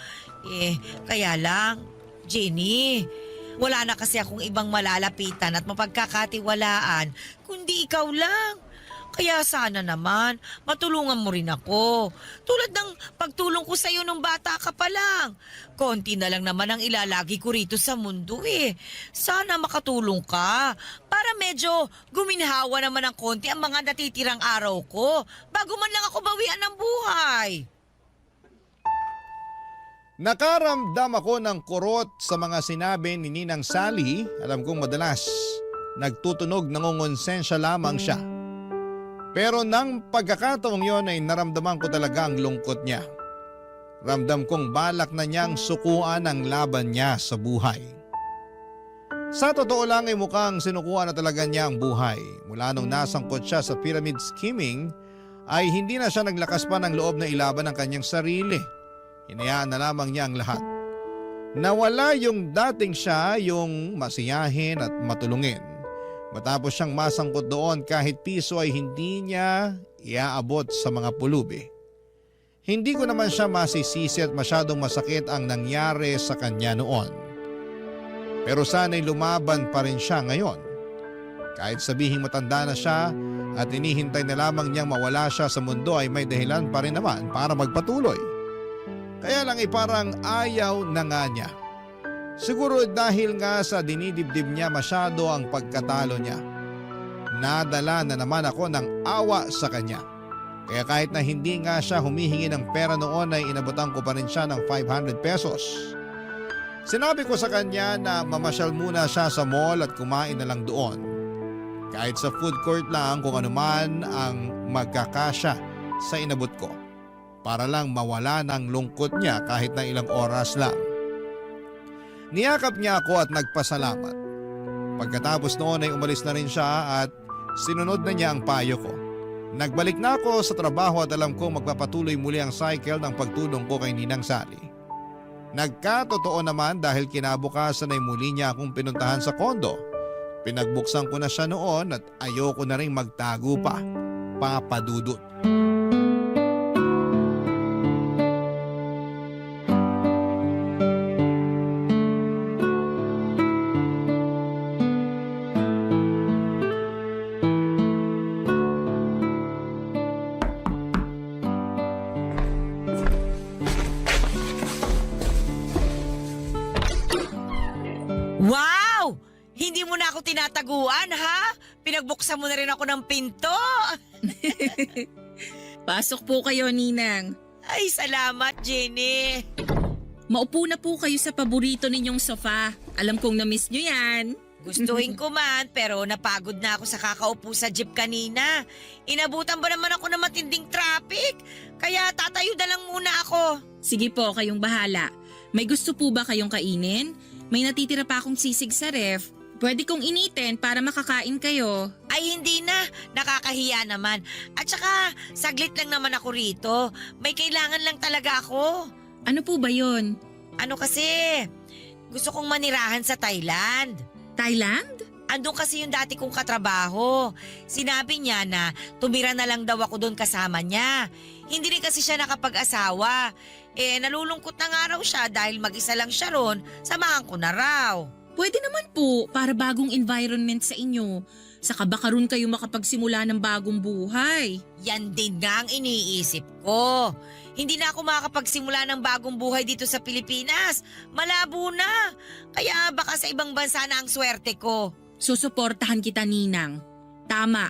Kaya lang, Jenny, wala na kasi akong ibang malalapitan at mapagkakatiwalaan kundi ikaw lang. Kaya sana naman, matulungan mo rin ako. Tulad ng pagtulong ko sa'yo nung bata ka pa lang. Konti na lang naman ang ilalagi ko rito sa mundo eh. Sana makatulong ka para medyo guminhawa naman ng konti ang mga natitirang araw ko bago man lang ako bawian ng buhay. Nakaramdam ako ng kurot sa mga sinabi ni Ninang Sally. Alam kong madalas nagtutunog nangongonsensya lamang siya. Pero nang pagkakataong yon ay naramdaman ko talaga ang lungkot niya. Ramdam kong balak na niyang sukuan ang laban niya sa buhay. Sa totoo lang ay mukhang sinukuan na talaga niya ang buhay. Mula nung nasangkot siya sa pyramid scheming ay hindi na siya naglakas pa ng loob na ilaban ang kanyang sarili. Hinayaan na lamang niya ang lahat. Nawala yung dating siya, yung masiyahin at matulungin. Matapos siyang masangkot doon kahit piso ay hindi niya iaabot sa mga pulubi. Hindi ko naman siya masisisi at masyadong masakit ang nangyari sa kanya noon. Pero sana'y lumaban pa rin siya ngayon. Kahit sabihing matanda na siya at inihintay na lamang niyang mawala siya sa mundo ay may dahilan pa rin naman para magpatuloy. Kaya lang ay parang ayaw na nga niya. Siguro dahil nga sa dinidibdib niya masyado ang pagkatalo niya. Nadala na naman ako ng awa sa kanya. Kaya kahit na hindi nga siya humihingi ng pera noon ay inabutan ko pa rin siya ng 500 pesos. Sinabi ko sa kanya na mamasyal muna siya sa mall at kumain na lang doon. Kahit sa food court lang kung anuman ang magkakasya sa inabot ko. Para lang mawala ng lungkot niya kahit na ilang oras lang. Niyakap niya ako at nagpasalamat. Pagkatapos noon ay umalis na rin siya at sinunod na niya ang payo ko. Nagbalik na ako sa trabaho at alam ko magpapatuloy muli ang cycle ng pagtulong ko kay Ninang Sally. Nagkatotoo naman dahil kinabukasan ay muli niya akong pinuntahan sa kondo. Pinagbuksan ko na siya noon at ayoko na rin magtago pa. Papa Dudut. Wow! Hindi mo na ako tinataguan, ha? Pinagbuksan mo na rin ako ng pinto. Pasok po kayo, Ninang. Ay, salamat, Jenny. Maupo na po kayo sa paborito ninyong sofa. Alam kong na-miss nyo yan. Gustuhin ko man, pero napagod na ako sa kakaupo sa jeep kanina. Inabutan ba naman ako ng matinding traffic? Kaya tatayo na lang muna ako. Sige po, kayong bahala. May gusto po ba kayong kainin? May natitira pa akong sisig sa ref. Pwede kong initin para makakain kayo. Ay, hindi na. Nakakahiya naman. At saka, saglit lang naman ako rito. May kailangan lang talaga ako. Ano po ba yon? Ano kasi, gusto kong manirahan sa Thailand. Thailand? Andun kasi yung dati kong katrabaho. Sinabi niya na tumira na lang daw ako doon kasama niya. Hindi rin kasi siya nakapag-asawa. Nalulungkot na nga raw siya dahil mag-isa lang siya ron, samahan ko na raw. Pwede naman po para bagong environment sa inyo. Saka baka ron kayo makapagsimula ng bagong buhay. Yan din nga ang iniisip ko. Hindi na ako makakapagsimula ng bagong buhay dito sa Pilipinas. Malabo na. Kaya baka sa ibang bansa na ang swerte ko. Susuportahan kita, Ninang. Tama,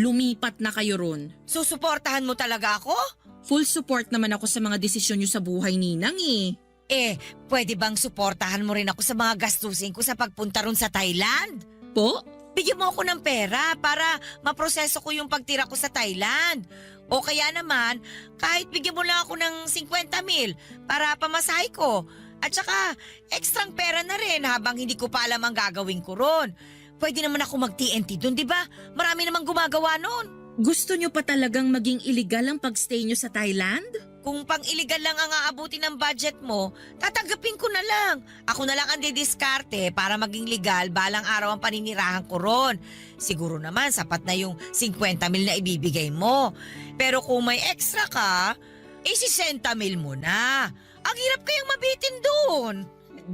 lumipat na kayo ron. Susuportahan mo talaga ako? Full support naman ako sa mga desisyon nyo sa buhay, Ninang eh. Pwede bang suportahan mo rin ako sa mga gastusin ko sa pagpunta ron sa Thailand? Po? Bigyan mo ako ng pera para maproseso ko yung pagtira ko sa Thailand. O kaya naman, kahit bigyan mo lang ako ng 50,000 para pamasahe ko. At saka, ekstrang pera na rin habang hindi ko pa alam ang gagawin ko ron. Pwede naman ako mag-TNT doon, di ba? Marami namang gumagawa noon. Gusto nyo pa talagang maging illegal ang pagstay nyo sa Thailand? Kung pang-illegal lang ang aabutin ng budget mo, tatanggapin ko na lang. Ako na lang ang didiskarte para maging legal balang araw ang paninirahan ko ron. Siguro naman sapat na yung 50,000 na ibibigay mo. Pero kung may extra ka, 60,000 mo na. Ang hirap kayang mabitin doon.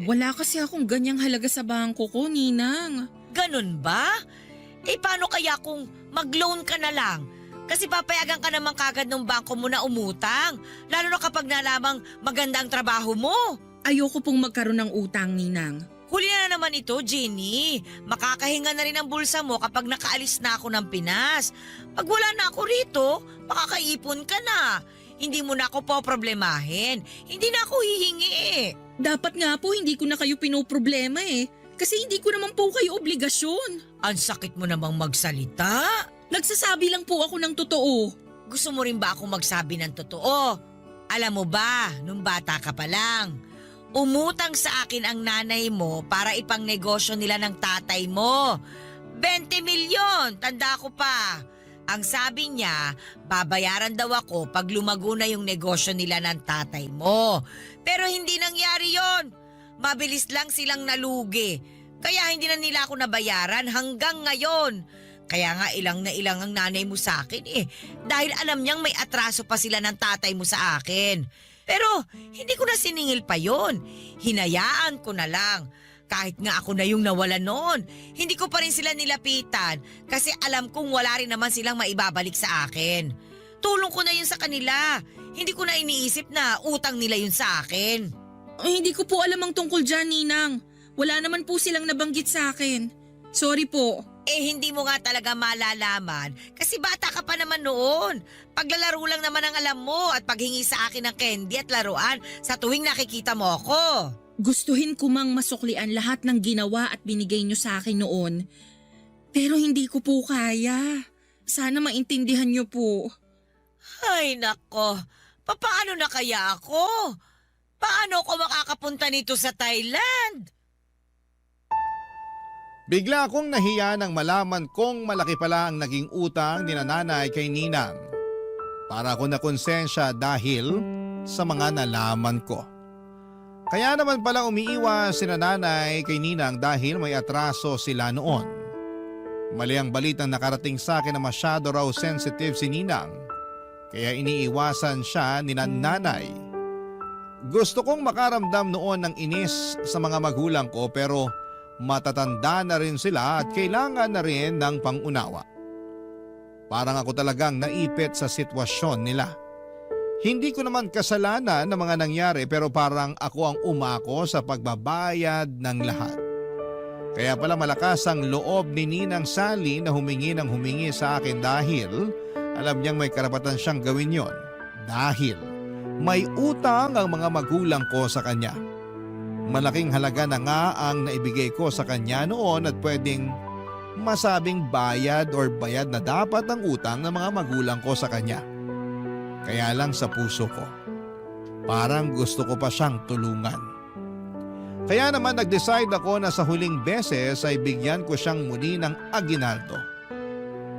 Wala kasi akong ganyang halaga sa bangko ko, Ninang. Ganun ba? Paano kaya kung mag-loan ka na lang? Kasi papayagan ka naman kagad ng bangko mo na umutang. Lalo na kapag nalamang maganda ang trabaho mo. Ayoko pong magkaroon ng utang, Ninang. Huli na naman ito, Jenny. Makakahinga na rin ang bulsa mo kapag nakaalis na ako ng Pinas. Pag wala na ako rito, makakaipon ka na. Hindi mo na ako poproblemahin. Hindi na ako hihingi eh. Dapat nga po hindi ko na kayo pinoproblema eh. Kasi hindi ko naman po kayo obligasyon. Ang sakit mo namang magsalita. Nagsasabi lang po ako ng totoo. Gusto mo rin ba ako magsabi ng totoo? Alam mo ba, nung bata ka pa lang, umutang sa akin ang nanay mo para ipang negosyo nila ng tatay mo. 20 milyon, tanda ko pa. Ang sabi niya, babayaran daw ako pag lumago na yung negosyo nila ng tatay mo. Pero hindi nangyari yon. Mabilis lang silang nalugi. Kaya hindi na nila ako nabayaran hanggang ngayon. Kaya nga ilang na ilang ang nanay mo sa akin eh. Dahil alam niyang may atraso pa sila ng tatay mo sa akin. Pero hindi ko na siningil pa yon. Hinayaan ko na lang. Kahit nga ako na yung nawala noon, hindi ko pa rin sila nilapitan kasi alam kong wala rin naman silang maibabalik sa akin. Tulong ko na yun sa kanila. Hindi ko na iniisip na utang nila yun sa akin. Ay, hindi ko po alam ang tungkol dyan, Ninang. Wala naman po silang nabanggit sa akin. Sorry po. Hindi mo nga talaga malalaman kasi bata ka pa naman noon. Paglalaro lang naman ang alam mo at paghingi sa akin ng candy at laruan sa tuwing nakikita mo ako. Gustuhin ko mang masuklian lahat ng ginawa at binigay nyo sa akin noon. Pero hindi ko po kaya. Sana maintindihan nyo po. Ay nako, paano na kaya ako? Paano ako makakapunta nito sa Thailand? Bigla akong nahiya nang malaman kong malaki pala ang naging utang ni nanay kay Ninang. Para ako nakonsensya dahil sa mga nalaman ko. Kaya naman pala umiiwas si nanay kay Ninang dahil may atraso sila noon. Mali ang balitang nakarating sa akin na masyado raw sensitive si Ninang. Kaya iniiwasan siya ni nanay. Gusto kong makaramdam noon ng inis sa mga magulang ko pero matatanda na rin sila at kailangan na rin ng pangunawa. Parang ako talagang naipit sa sitwasyon nila. Hindi ko naman kasalanan ng mga nangyari pero parang ako ang umako sa pagbabayad ng lahat. Kaya pala malakas ang loob ni Ninang Sally na humingi ng humingi sa akin dahil alam niyang may karapatan siyang gawin yon. Dahil may utang ang mga magulang ko sa kanya. Malaking halaga na nga ang naibigay ko sa kanya noon at pwedeng masabing bayad or bayad na dapat ang utang ng mga magulang ko sa kanya. Kaya lang sa puso ko, parang gusto ko pa siyang tulungan. Kaya naman nag-decide ako na sa huling beses ay bigyan ko siyang muli ng aginaldo.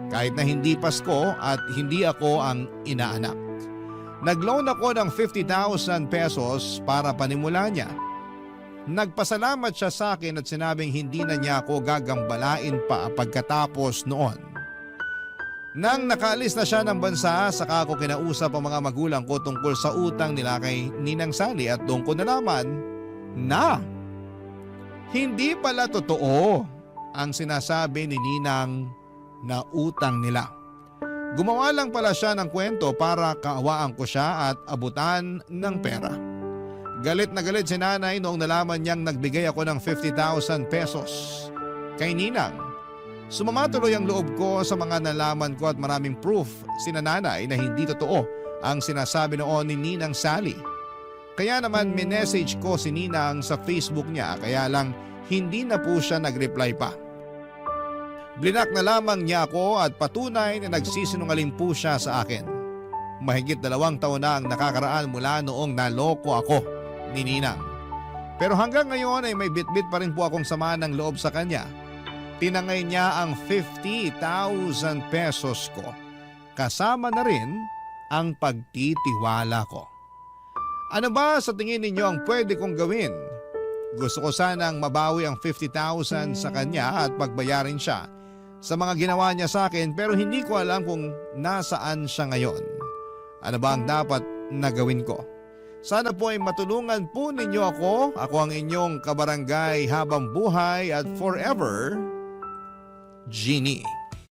Kahit na hindi Pasko at hindi ako ang inaanak. Nag-loan ako ng 50,000 pesos para panimula niya. Nagpasalamat siya sa akin at sinabing hindi na niya ako gagambalain pa pagkatapos noon. Nang nakaalis na siya ng bansa, saka ako kinausap ang mga magulang ko tungkol sa utang nila kay Ninang Sally at doon ko nalaman na hindi pala totoo ang sinasabi ni Ninang na utang nila. Gumawa lang pala siya ng kwento para kaawaan ko siya at abutan ng pera. Galit na galit si nanay noong nalaman niyang nagbigay ako ng 50,000 pesos kay Ninang. Sumama tuloy ang loob ko sa mga nalaman ko at maraming proof si nanay na hindi totoo ang sinasabi noon ni Ninang Sally. Kaya naman minessage ko si Ninang sa Facebook niya, kaya lang hindi na po siya nag-reply pa. Blinak na lamang niya ako at patunay na nagsisinungaling po siya sa akin. Mahigit 2 taon na ang nakakaraan mula noong naloko ako ni Ninang. Pero hanggang ngayon ay may bitbit pa rin po akong sama ng loob sa kanya. Tinangay niya ang 50,000 pesos ko. Kasama na rin ang pagtitiwala ko. Ano ba sa tingin ninyo ang pwede kong gawin? Gusto ko sanang mabawi ang 50,000 sa kanya at pagbayarin siya sa mga ginawa niya sa akin, pero hindi ko alam kung nasaan siya ngayon. Ano ba ang dapat na gawin ko? Sana po ay matulungan po ninyo ako. Ako ang inyong kabarangay habang buhay at forever, Jeannie.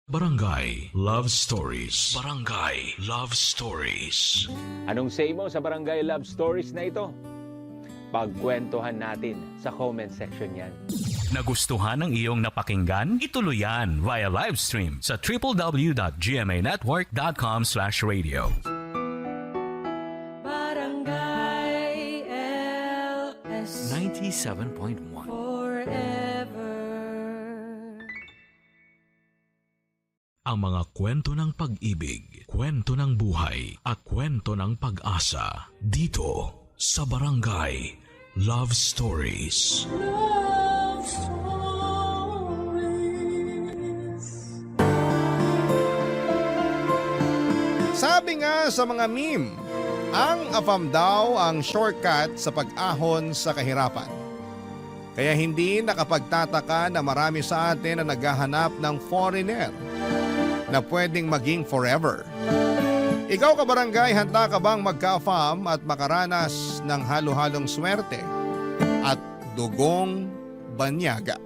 Barangay Love Stories. Barangay Love Stories. Anong say mo sa Barangay Love Stories na ito? Pagkwentuhan natin sa comment section yan. Nagustuhan ng iyong napakinggan? Ituloy yan via live stream sa www.gmanetwork.com/radio. Barangay LS 97.1 forever. Ang mga kwento ng pag-ibig, kwento ng buhay at kwento ng pag-asa dito sa Barangay Love Stories. Love stories. Sabi nga sa mga meme, ang AFAM daw ang shortcut sa pag-ahon sa kahirapan. Kaya hindi nakapagtataka na marami sa atin na naghahanap ng foreigner na pwedeng maging forever. Ikaw kabarangay, handa ka bang magka-AFAM at makaranas ng halo-halong swerte at dugong banyaga?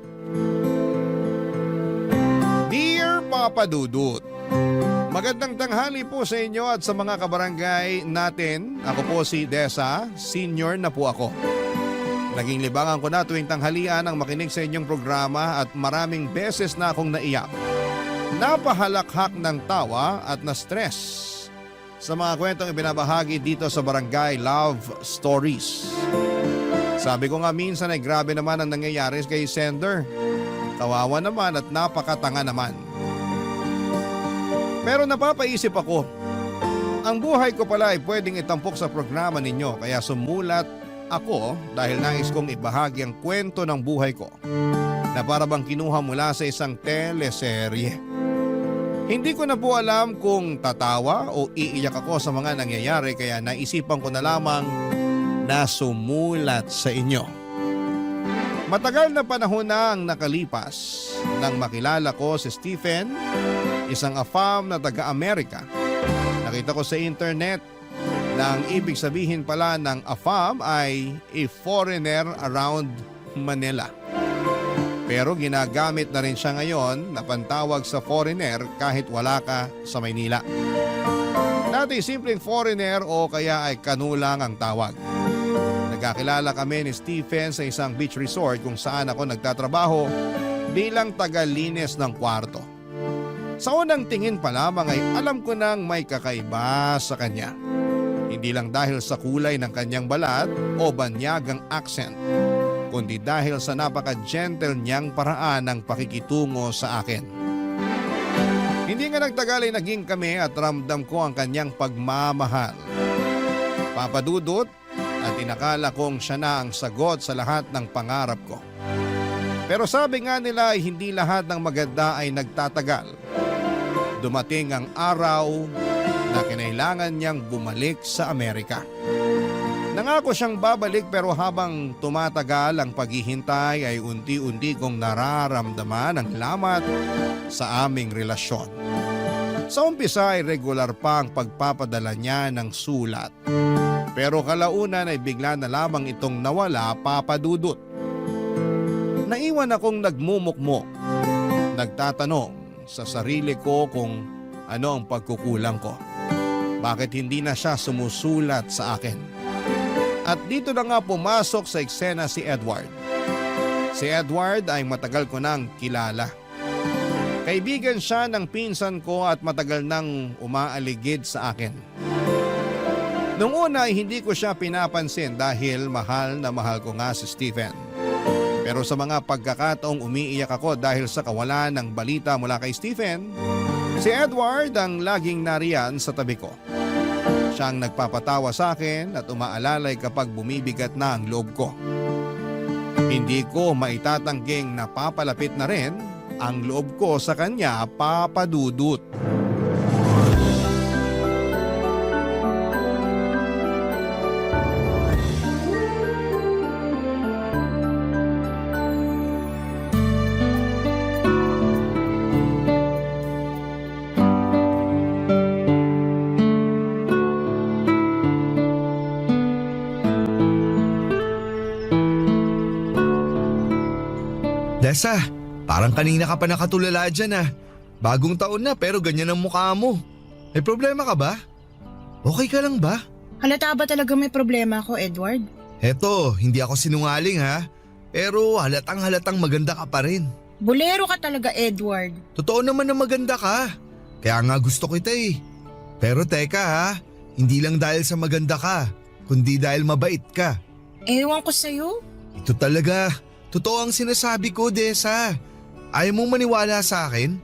Dear Papa Dudut, magandang tanghali po sa inyo at sa mga kabarangay natin. Ako po si Desa, senior na po ako. Naging libangan ko na tuwing tanghalian ang makinig sa inyong programa at maraming beses na akong naiyak. Napahalakhak ng tawa at na-stress sa mga kwentong ibinabahagi dito sa Barangay Love Stories. Sabi ko nga minsan ay grabe naman ang nangyayari kay Sender. Kawawa naman at napakatanga naman. Pero napapaisip ako, ang buhay ko pala ay pwedeng itampok sa programa ninyo, kaya sumulat ako dahil nais kong ibahagi ang kwento ng buhay ko na para bang kinuha mula sa isang teleserye. Hindi ko na po alam kung tatawa o iiyak ako sa mga nangyayari, kaya naisipan ko na lamang na sumulat sa inyo. Matagal na panahon na ang nakalipas nang makilala ko si Stephen, isang AFAM na taga-Amerika. Nakita ko sa internet na ang ibig sabihin pala ng AFAM ay a foreigner around Manila. Pero ginagamit na rin siya ngayon na pantawag sa foreigner kahit wala ka sa Maynila. Dati simpleng foreigner o kaya ay kanulang ang tawag. Nagkakilala kami ni Stephen sa isang beach resort kung saan ako nagtatrabaho bilang tagalinis ng kwarto. Sa unang tingin pa lamang ay alam ko nang may kakaiba sa kanya. Hindi lang dahil sa kulay ng kanyang balat o banyagang accent, kundi dahil sa napaka-gentle niyang paraan ng pakikitungo sa akin. Hindi nga nagtagal ay naging kami at ramdam ko ang kanyang pagmamahal. Papadudot at inakala kong siya na ang sagot sa lahat ng pangarap ko. Pero sabi nga nila ay hindi lahat ng maganda ay nagtatagal. Dumating ang araw na kinailangan niyang bumalik sa Amerika. Nang Nangako siyang babalik pero habang tumatagal ang paghihintay ay unti-unti kong nararamdaman ang lamat sa aming relasyon. Sa umpisa ay regular pa ang pagpapadala niya ng sulat. Pero kalaunan ay bigla na lamang itong nawala, Papa Dudut. Naiwan akong nagmumukmok, nagtatanong sa sarili ko kung ano ang pagkukulang ko. Bakit hindi na siya sumusulat sa akin? At dito na nga pumasok sa eksena si Edward. Si Edward ay matagal ko nang kilala. Kaibigan siya ng pinsan ko at matagal nang umaaligid sa akin. Noong una ay hindi ko siya pinapansin dahil mahal na mahal ko nga si Stephen. Pero sa mga pagkakataong umiiyak ako dahil sa kawalan ng balita mula kay Stephen, si Edward ang laging nariyan sa tabi ko. Siya ang nagpapatawa sa akin at umaalalay kapag bumibigat na ang loob ko. Hindi ko maitatangging napapalapit na rin ang loob ko sa kanya, Papa Dudut. Desa, parang kanina ka pa nakatulala dyan ah. Bagong taon na pero ganyan ang mukha mo. May problema ka ba? Okay ka lang ba? Halata ba talaga may problema ako, Edward? Eto, hindi ako sinungaling ha. Pero halatang maganda ka pa rin. Bolero ka talaga, Edward. Totoo naman na maganda ka. Kaya nga gusto kita eh. Pero teka ha, hindi lang dahil sa maganda ka, kundi dahil mabait ka. Ewan ko sa'yo. Ito talaga, totoo ang sinasabi ko, Desa. Ayaw mong maniwala sa akin?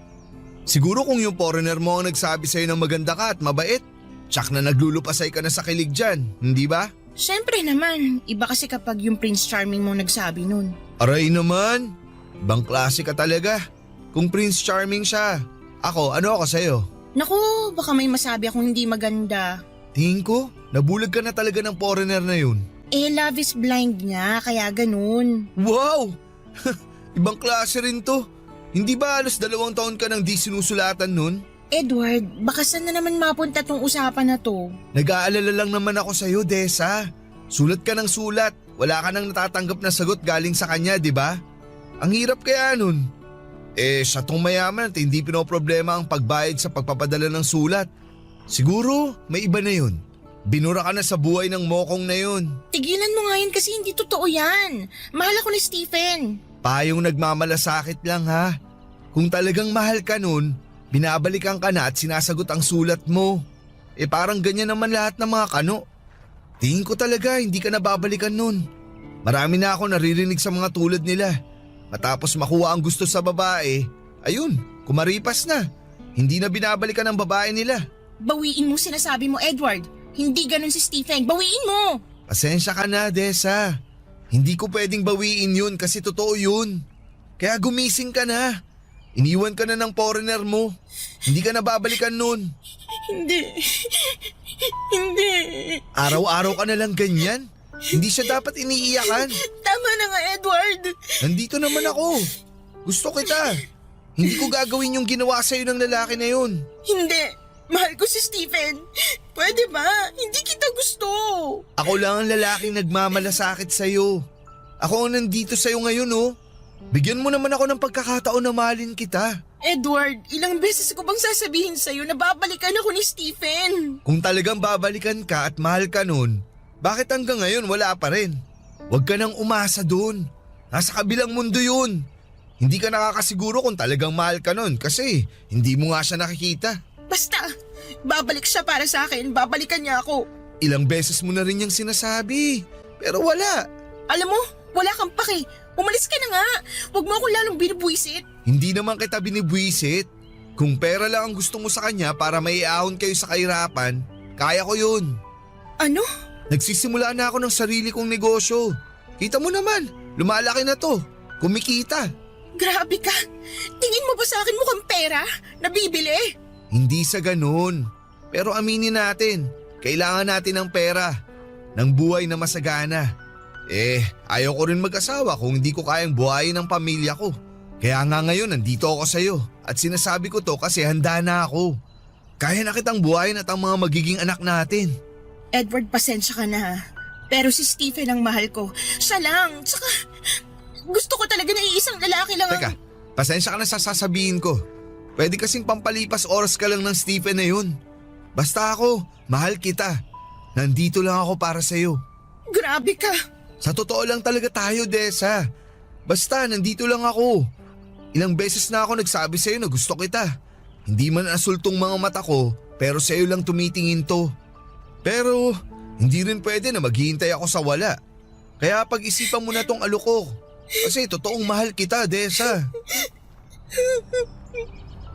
Siguro kung yung foreigner mo ang nagsabi sa'yo ng maganda ka at mabait, tsak na naglulupasay ka na sa kilig dyan, hindi ba? Siyempre naman, iba kasi kapag yung Prince Charming mo nagsabi nun. Aray naman, ibang klase ka talaga. Kung Prince Charming siya, ano ako sa'yo? Naku, baka may masabi akong hindi maganda. Tingin ko, nabulag ka na talaga ng foreigner na yun. Love is blind nga, kaya ganun. Wow! Ibang klase rin to. Hindi ba halos 2 taon ka nang di sinusulatan nun? Edward, baka saan na naman mapunta tong usapan na to? Nag-aalala lang naman ako sa'yo, Desa. Sulat ka ng sulat. Wala ka nang natatanggap na sagot galing sa kanya, di ba? Ang hirap kaya nun. Siya tong mayaman at hindi pinoproblema ang pagbayad sa pagpapadala ng sulat. Siguro, may iba na yun. Binura ka na sa buhay ng mokong na yun. Tigilan mo nga yan kasi hindi totoo yan. Mahal ako ni Stephen. Payong nagmamalasakit lang ha. Kung talagang mahal ka nun, binabalikan ka na at sinasagot ang sulat mo. Parang ganyan naman lahat ng mga kano. Tingin ko talaga hindi ka nababalikan nun. Marami na ako naririnig sa mga tulad nila. Matapos makuha ang gusto sa babae, ayun, kumaripas na. Hindi na binabalikan ng babae nila. Bawiin mo sinasabi mo, Edward. Hindi ganun si Stephen. Bawiin mo! Pasensya ka na, Desa. Hindi ko pwedeng bawiin yun kasi totoo yun. Kaya gumising ka na. Iniwan ka na ng foreigner mo. Hindi ka nababalikan nun. Hindi. Hindi. Araw-araw ka na lang ganyan. Hindi siya dapat iniiyakan. Tama na nga, Edward. Nandito naman ako. Gusto kita. Hindi ko gagawin yung ginawa sa'yo ng lalaki na yun. Hindi. Mahal ko si Stephen. Pwede ba? Hindi kita gusto. Ako lang ang lalaking nagmamalasakit sa'yo. Ako ang nandito sa'yo ngayon oh. Bigyan mo naman ako ng pagkakataon na mahalin kita. Edward, ilang beses ko bang sasabihin sa'yo na babalikan ako ni Stephen? Kung talagang babalikan ka at mahal ka nun, bakit hanggang ngayon wala pa rin? Huwag ka nang umasa dun. Nasa kabilang mundo yun. Hindi ka nakakasiguro kung talagang mahal ka nun kasi hindi mo nga siya nakikita. Basta, babalik siya para sa akin. Babalikan niya ako. Ilang beses mo na rin niyang sinasabi, pero wala. Alam mo, wala kang paki. Umalis ka na nga. Huwag mo akong lalong binubwisit. Hindi naman kita binibwisit. Kung pera lang ang gusto mo sa kanya para maiahon kayo sa kahirapan, kaya ko yun. Ano? Nagsisimula na ako ng sarili kong negosyo. Kita mo naman, lumalaki na to. Kumikita. Grabe ka. Tingin mo ba sa akin mukhang pera? Nabibili? Hindi sa ganun. Pero aminin natin, kailangan natin ng pera. ng buhay na masagana. Ayaw ko rin mag-asawa kung hindi ko kayang buhayin ang pamilya ko. Kaya nga ngayon nandito ako sa'yo at sinasabi ko to kasi handa na ako. Kaya na kitang buhayin at ang mga magiging anak natin. Edward, pasensya ka na. Pero si Stephen ang mahal ko. Siya lang. Tsaka gusto ko talaga na iisang lalaki lang Teka, pasensya ka na sa sasabihin ko. Pwede kasing pampalipas oras ka lang ng Stephen na yun. Basta ako, mahal kita. Nandito lang ako para sa'yo. Grabe ka. Sa totoo lang talaga tayo, Desa. Basta, nandito lang ako. Ilang beses na ako nagsabi sa'yo na gusto kita. Hindi man asultong mga mata ko, pero sa'yo lang tumitingin to. Pero, hindi rin pwede na maghihintay ako sa wala. Kaya pag-isipan mo na tong aloko. Kasi totoong mahal kita, Desa.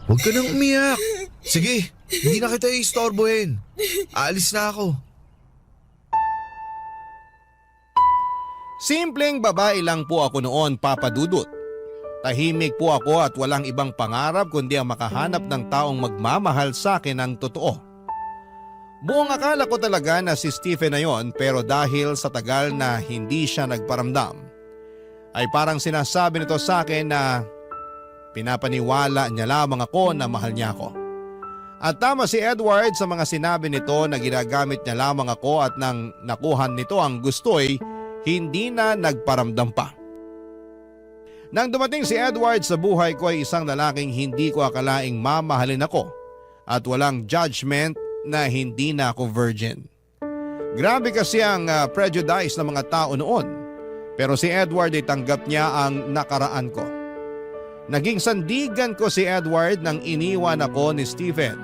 Huwag ka nang umiyak. Sige, hindi na kita iistorbohin. Aalis na ako. Simpleng babae lang po ako noon, Papa Dudut. Tahimik po ako at walang ibang pangarap kundi ang makahanap ng taong magmamahal sa akin ng totoo. Buong akala ko talaga na si Stephen na yon, pero dahil sa tagal na hindi siya nagparamdam, ay parang sinasabi nito sa akin na pinapaniwala niya lamang ako na mahal niya ako. At tama si Edward sa mga sinabi nito na ginagamit niya lamang ako at nang nakuhan nito ang gusto'y hindi na nagparamdam pa. Nang dumating si Edward sa buhay ko ay isang lalaking hindi ko akalaing mamahalin ako at walang judgment na hindi na ako virgin. Grabe kasi ang prejudice ng mga tao noon, pero si Edward ay tanggap niya ang nakaraan ko. Naging sandigan ko si Edward nang iniwan ako ni Stephen.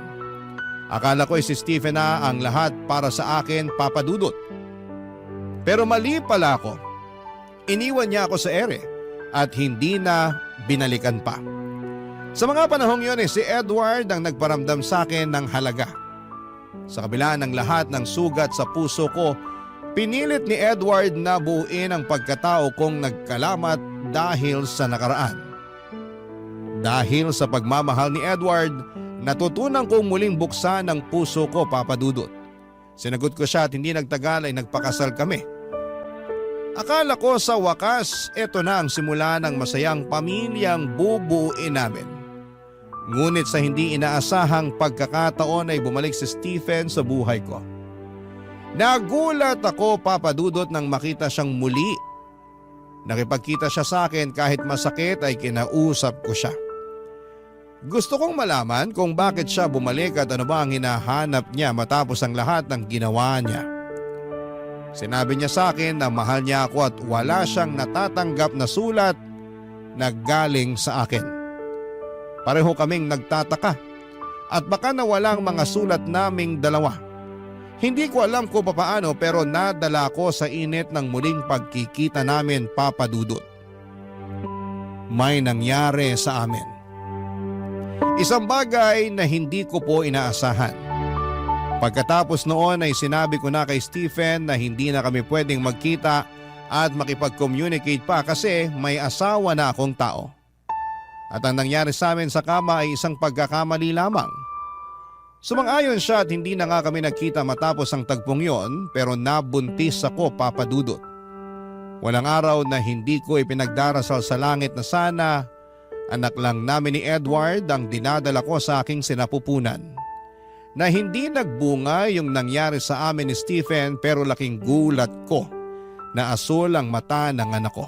Akala ko si Stephen na ang lahat para sa akin, Papa Dudut. Pero mali pala ako. Iniwan niya ako sa ere at hindi na binalikan pa. Sa mga panahong yun si Edward ang nagparamdam sa akin ng halaga. Sa kabila ng lahat ng sugat sa puso ko, pinilit ni Edward na buuin ang pagkatao kong nagkalamat dahil sa nakaraan. Dahil sa pagmamahal ni Edward, natutunan kong muling buksan ang puso ko, Papa Dudut. Sinagot ko siya at hindi nagtagal ay nagpakasal kami. Akala ko sa wakas, eto na ang simula ng masayang pamilyang bubuuin namin. Ngunit sa hindi inaasahang pagkakataon ay bumalik si Stephen sa buhay ko. Nagulat ako, Papa Dudut, nang makita siyang muli. Nakipagkita siya sa akin kahit masakit ay kinausap ko siya. Gusto kong malaman kung bakit siya bumalik at ano ba ang hinahanap niya matapos ang lahat ng ginawa niya. Sinabi niya sa akin na mahal niya ako at wala siyang natatanggap na sulat na galing sa akin. Pareho kaming nagtataka at baka nawala ang mga sulat naming dalawa. Hindi ko alam kung papaano pero nadala ko sa init ng muling pagkikita namin, Papa Dudut. May nangyari sa amin. Isang bagay na hindi ko po inaasahan. Pagkatapos noon ay sinabi ko na kay Stephen na hindi na kami pwedeng magkita at makipag-communicate pa kasi may asawa na akong tao. At ang nangyari sa amin sa kama ay isang pagkakamali lamang. Sumang-ayon siya at hindi na nga kami nagkita matapos ang tagpong yon, pero nabuntis ako, Papa Dudut. Walang araw na hindi ko ipinagdarasal sa langit na sana anak lang namin ni Edward ang dinadala ko sa aking sinapupunan. Na hindi nagbunga yung nangyari sa amin ni Stephen pero laking gulat ko na asul ang mata ng anak ko.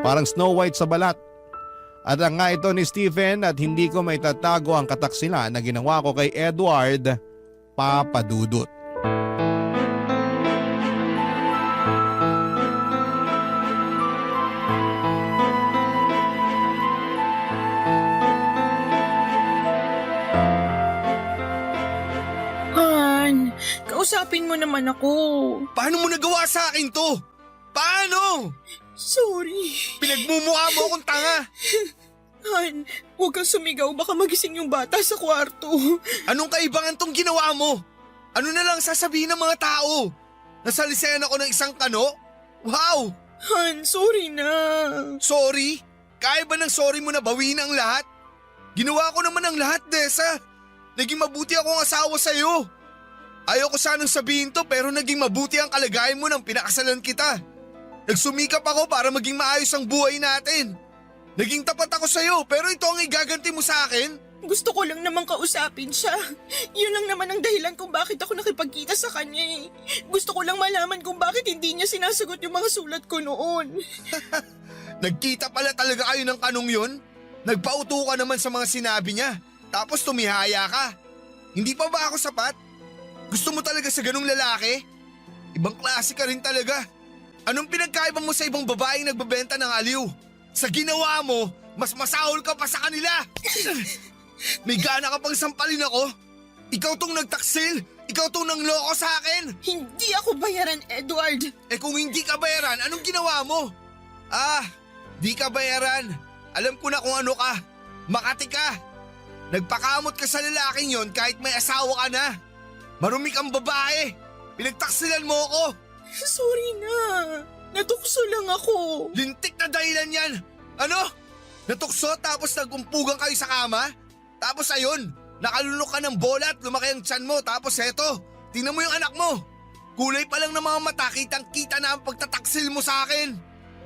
Parang Snow White sa balat. At ang nga ito ni Stephen at hindi ko maitatago ang kataksilan na ginawa ko kay Edward, Papa Dudut. Han, kausapin mo naman ako. Paano mo nagawa sa akin to? Paano? Sorry. Pinagmumukha mo akong tanga. Han, huwag kang sumigaw. Baka magising yung bata sa kwarto. Anong kaibangan tong ginawa mo? Ano na lang sasabihin ng mga tao? Nasalisayan ako ng isang kano? Wow! Han, sorry na. Sorry? Kaya ba ng sorry mo na bawiin ang lahat? Ginawa ko naman ang lahat, Desa. Naging mabuti akong asawa sa'yo. Ayoko sanang sabihin to pero naging mabuti ang kalagayan mo nang pinakasalan kita. Nagsumikap ako para maging maayos ang buhay natin. Naging tapat ako sa'yo pero ito ang igaganti mo sa akin? Gusto ko lang naman kausapin siya. Yun lang naman ang dahilan kung bakit ako nakipagkita sa kanya eh. Gusto ko lang malaman kung bakit hindi niya sinasagot yung mga sulat ko noon. Nagkita pala talaga kayo ng kanong yun? Nagpauto ka naman sa mga sinabi niya. Tapos tumihaya ka. Hindi pa ba ako sapat? Gusto mo talaga sa ganung lalaki? Ibang klase ka rin talaga. Anong pinagkaiba mo sa ibang babaeng nagbebenta ng aliw? Sa ginawa mo, mas masahol ka pa sa kanila. May gana ka pang sampalin ako? Ikaw tong nagtaksil? Ikaw tong nangloko sa akin? Hindi ako bayaran, Edward. Eh kung hindi ka bayaran, anong ginawa mo? Di ka bayaran. Alam ko na kung ano ka. Makati ka. Nagpakamot ka sa lalaking yon kahit may asawa ka na. Marumi kang babae. Pinagtaksilan mo ako. Sorry na. Natukso lang ako. Lintik na dahilan yan. Ano? Natukso tapos nagumpugan kayo sa kama? Tapos ayun, nakalunok ka ng bola at lumaki ang tiyan mo. Tapos eto, tingnan mo yung anak mo. Kulay pa lang ng mga mata, kitang-kita na ang pagtataksil mo sa akin.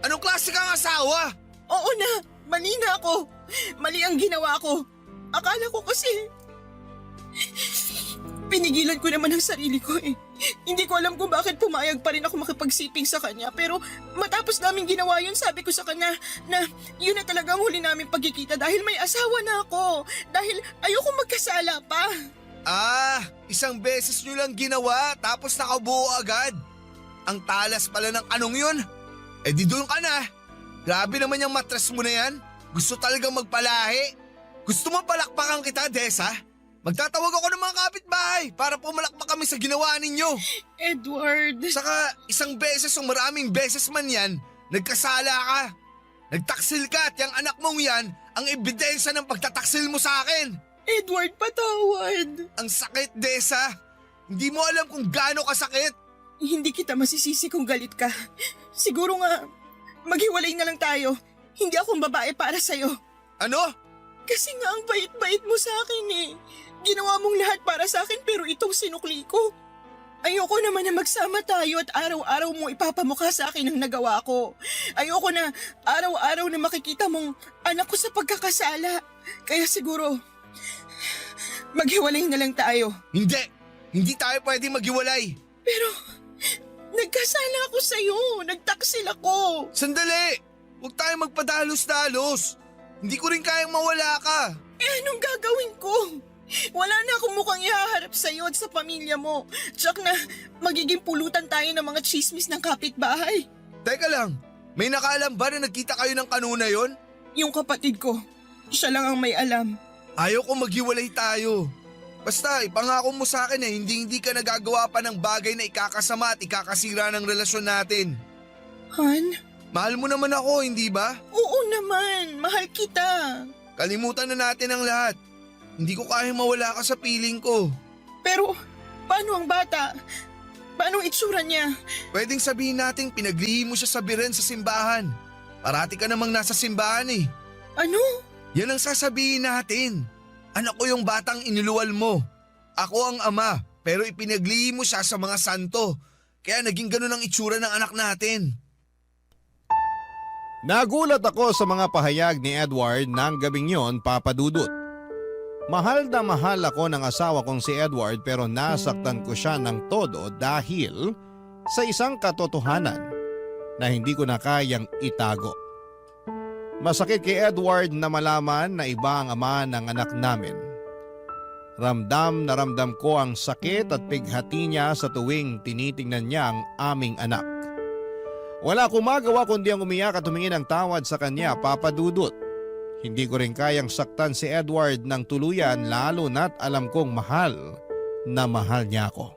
Anong klase kang asawa? Oo na. Mali na ako. Mali ang ginawa ko. Akala ko kasi... Pinigilan ko naman ang sarili ko eh. Hindi ko alam kung bakit pumayag pa rin ako makipagsiping sa kanya. Pero matapos namin ginawa yun, sabi ko sa kanya na yun na talaga ang huli namin pagkikita dahil may asawa na ako. Dahil ayoko magkasala pa. Isang beses nyo lang ginawa tapos nakabuo agad. Ang talas pala ng anong yun. Eh di doon ka na. Grabe naman yung matras mo na yan. Gusto talagang magpalahi. Gusto mo palakpakan kita, Desa? Magtatawag ako ng mga kapitbahay para pumalakpak kami sa ginawa ninyo. Edward. Saka isang beses o maraming beses man yan, nagkasala ka. Nagtaksil ka at yung anak mong yan ang ebidensya ng pagtataksil mo sa akin. Edward, patawad. Ang sakit, Desa. Hindi mo alam kung gaano kasakit. Hindi kita masisisi kung galit ka. Siguro nga, maghiwalay na lang tayo. Hindi akong babae para sa'yo. Ano? Kasi nga ang bait-bait mo sa akin eh. Ginawa mong lahat para sa akin pero itong sinukli ko. Ayoko naman na magsama tayo at araw-araw mo ipapamukha sa akin ang nagawa ko. Ayoko na araw-araw na makikita mong anak ko sa pagkakasala. Kaya siguro, maghiwalay na lang tayo. Hindi! Hindi tayo pwede maghiwalay. Pero, nagkasala ako sa'yo. Nagtaksil ako. Sandali! Huwag tayo magpadalos-dalos. Hindi ko rin kayang mawala ka. Eh anong gagawin ko? Wala na akong mukhang ihaharap sa'yo at sa pamilya mo. Tsak na magiging pulutan tayo ng mga chismis ng kapitbahay. Teka lang, may nakaalam ba na nagkita kayo ng kanuna yon? Yung kapatid ko, siya lang ang may alam. Ayaw ko maghiwalay tayo. Basta ipangako mo sa akin na hindi ka nagagawa pa ng bagay na ikakasama at ikakasira ng relasyon natin. Han? Mahal mo naman ako, hindi ba? Oo naman, mahal kita. Kalimutan na natin ang lahat. Hindi ko kayang mawala ka sa piling ko. Pero, paano ang bata? Paano ang itsura niya? Pwedeng sabihin natin pinaglihim mo siya sa biren sa simbahan. Parati ka namang nasa simbahan eh. Ano? Yan ang sasabihin natin. Anak ko yung batang iniluwal mo. Ako ang ama, pero ipinaglihim mo siya sa mga santo. Kaya naging ganun ang itsura ng anak natin. Nagulat ako sa mga pahayag ni Edward ng gabing yon, Papa Dudut. Mahal na mahal ako ng asawa kong si Edward pero nasaktan ko siya ng todo dahil sa isang katotohanan na hindi ko na kayang itago. Masakit kay Edward na malaman na iba ang ama ng anak namin. Ramdam na ramdam ko ang sakit at pighati niya sa tuwing tinitingnan niya ang aming anak. Wala akong magawa kundi ang umiyak at humingin ng tawad sa kanya, Papa Dudut. Hindi ko rin kayang saktan si Edward ng tuluyan lalo na't alam kong mahal na mahal niya ako.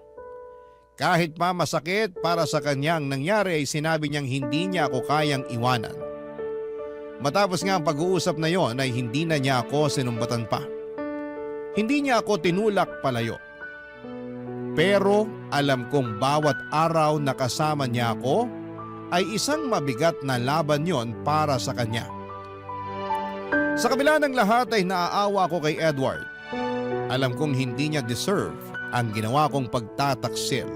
Kahit pa masakit para sa kanyang nangyari ay sinabi niyang hindi niya ako kayang iwanan. Matapos nga ang pag-uusap na yon ay hindi na niya ako sinumbatan pa. Hindi niya ako tinulak palayo. Pero alam kong bawat araw na kasama niya ako ay isang mabigat na laban yon para sa kanya. Sa kabila ng lahat ay naaawa ako kay Edward. Alam kong hindi niya deserve ang ginawa kong pagtataksil.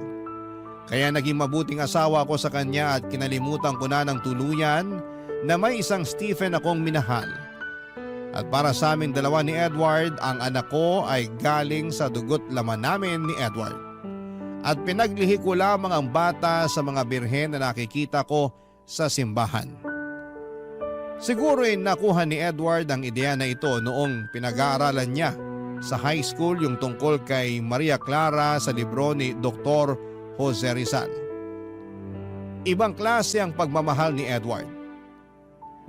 Kaya naging mabuting asawa ko sa kanya at kinalimutan ko na ng tuluyan na may isang Stephen akong minahal. At para sa amin dalawa ni Edward, ang anak ko ay galing sa dugot laman namin ni Edward. At pinaglihi ko lamang ang bata sa mga birhen na nakikita ko sa simbahan. Siguro ay nakuha ni Edward ang ideya na ito noong pinag-aaralan niya sa high school yung tungkol kay Maria Clara sa libro ni Dr. Jose Rizal. Ibang klase ang pagmamahal ni Edward.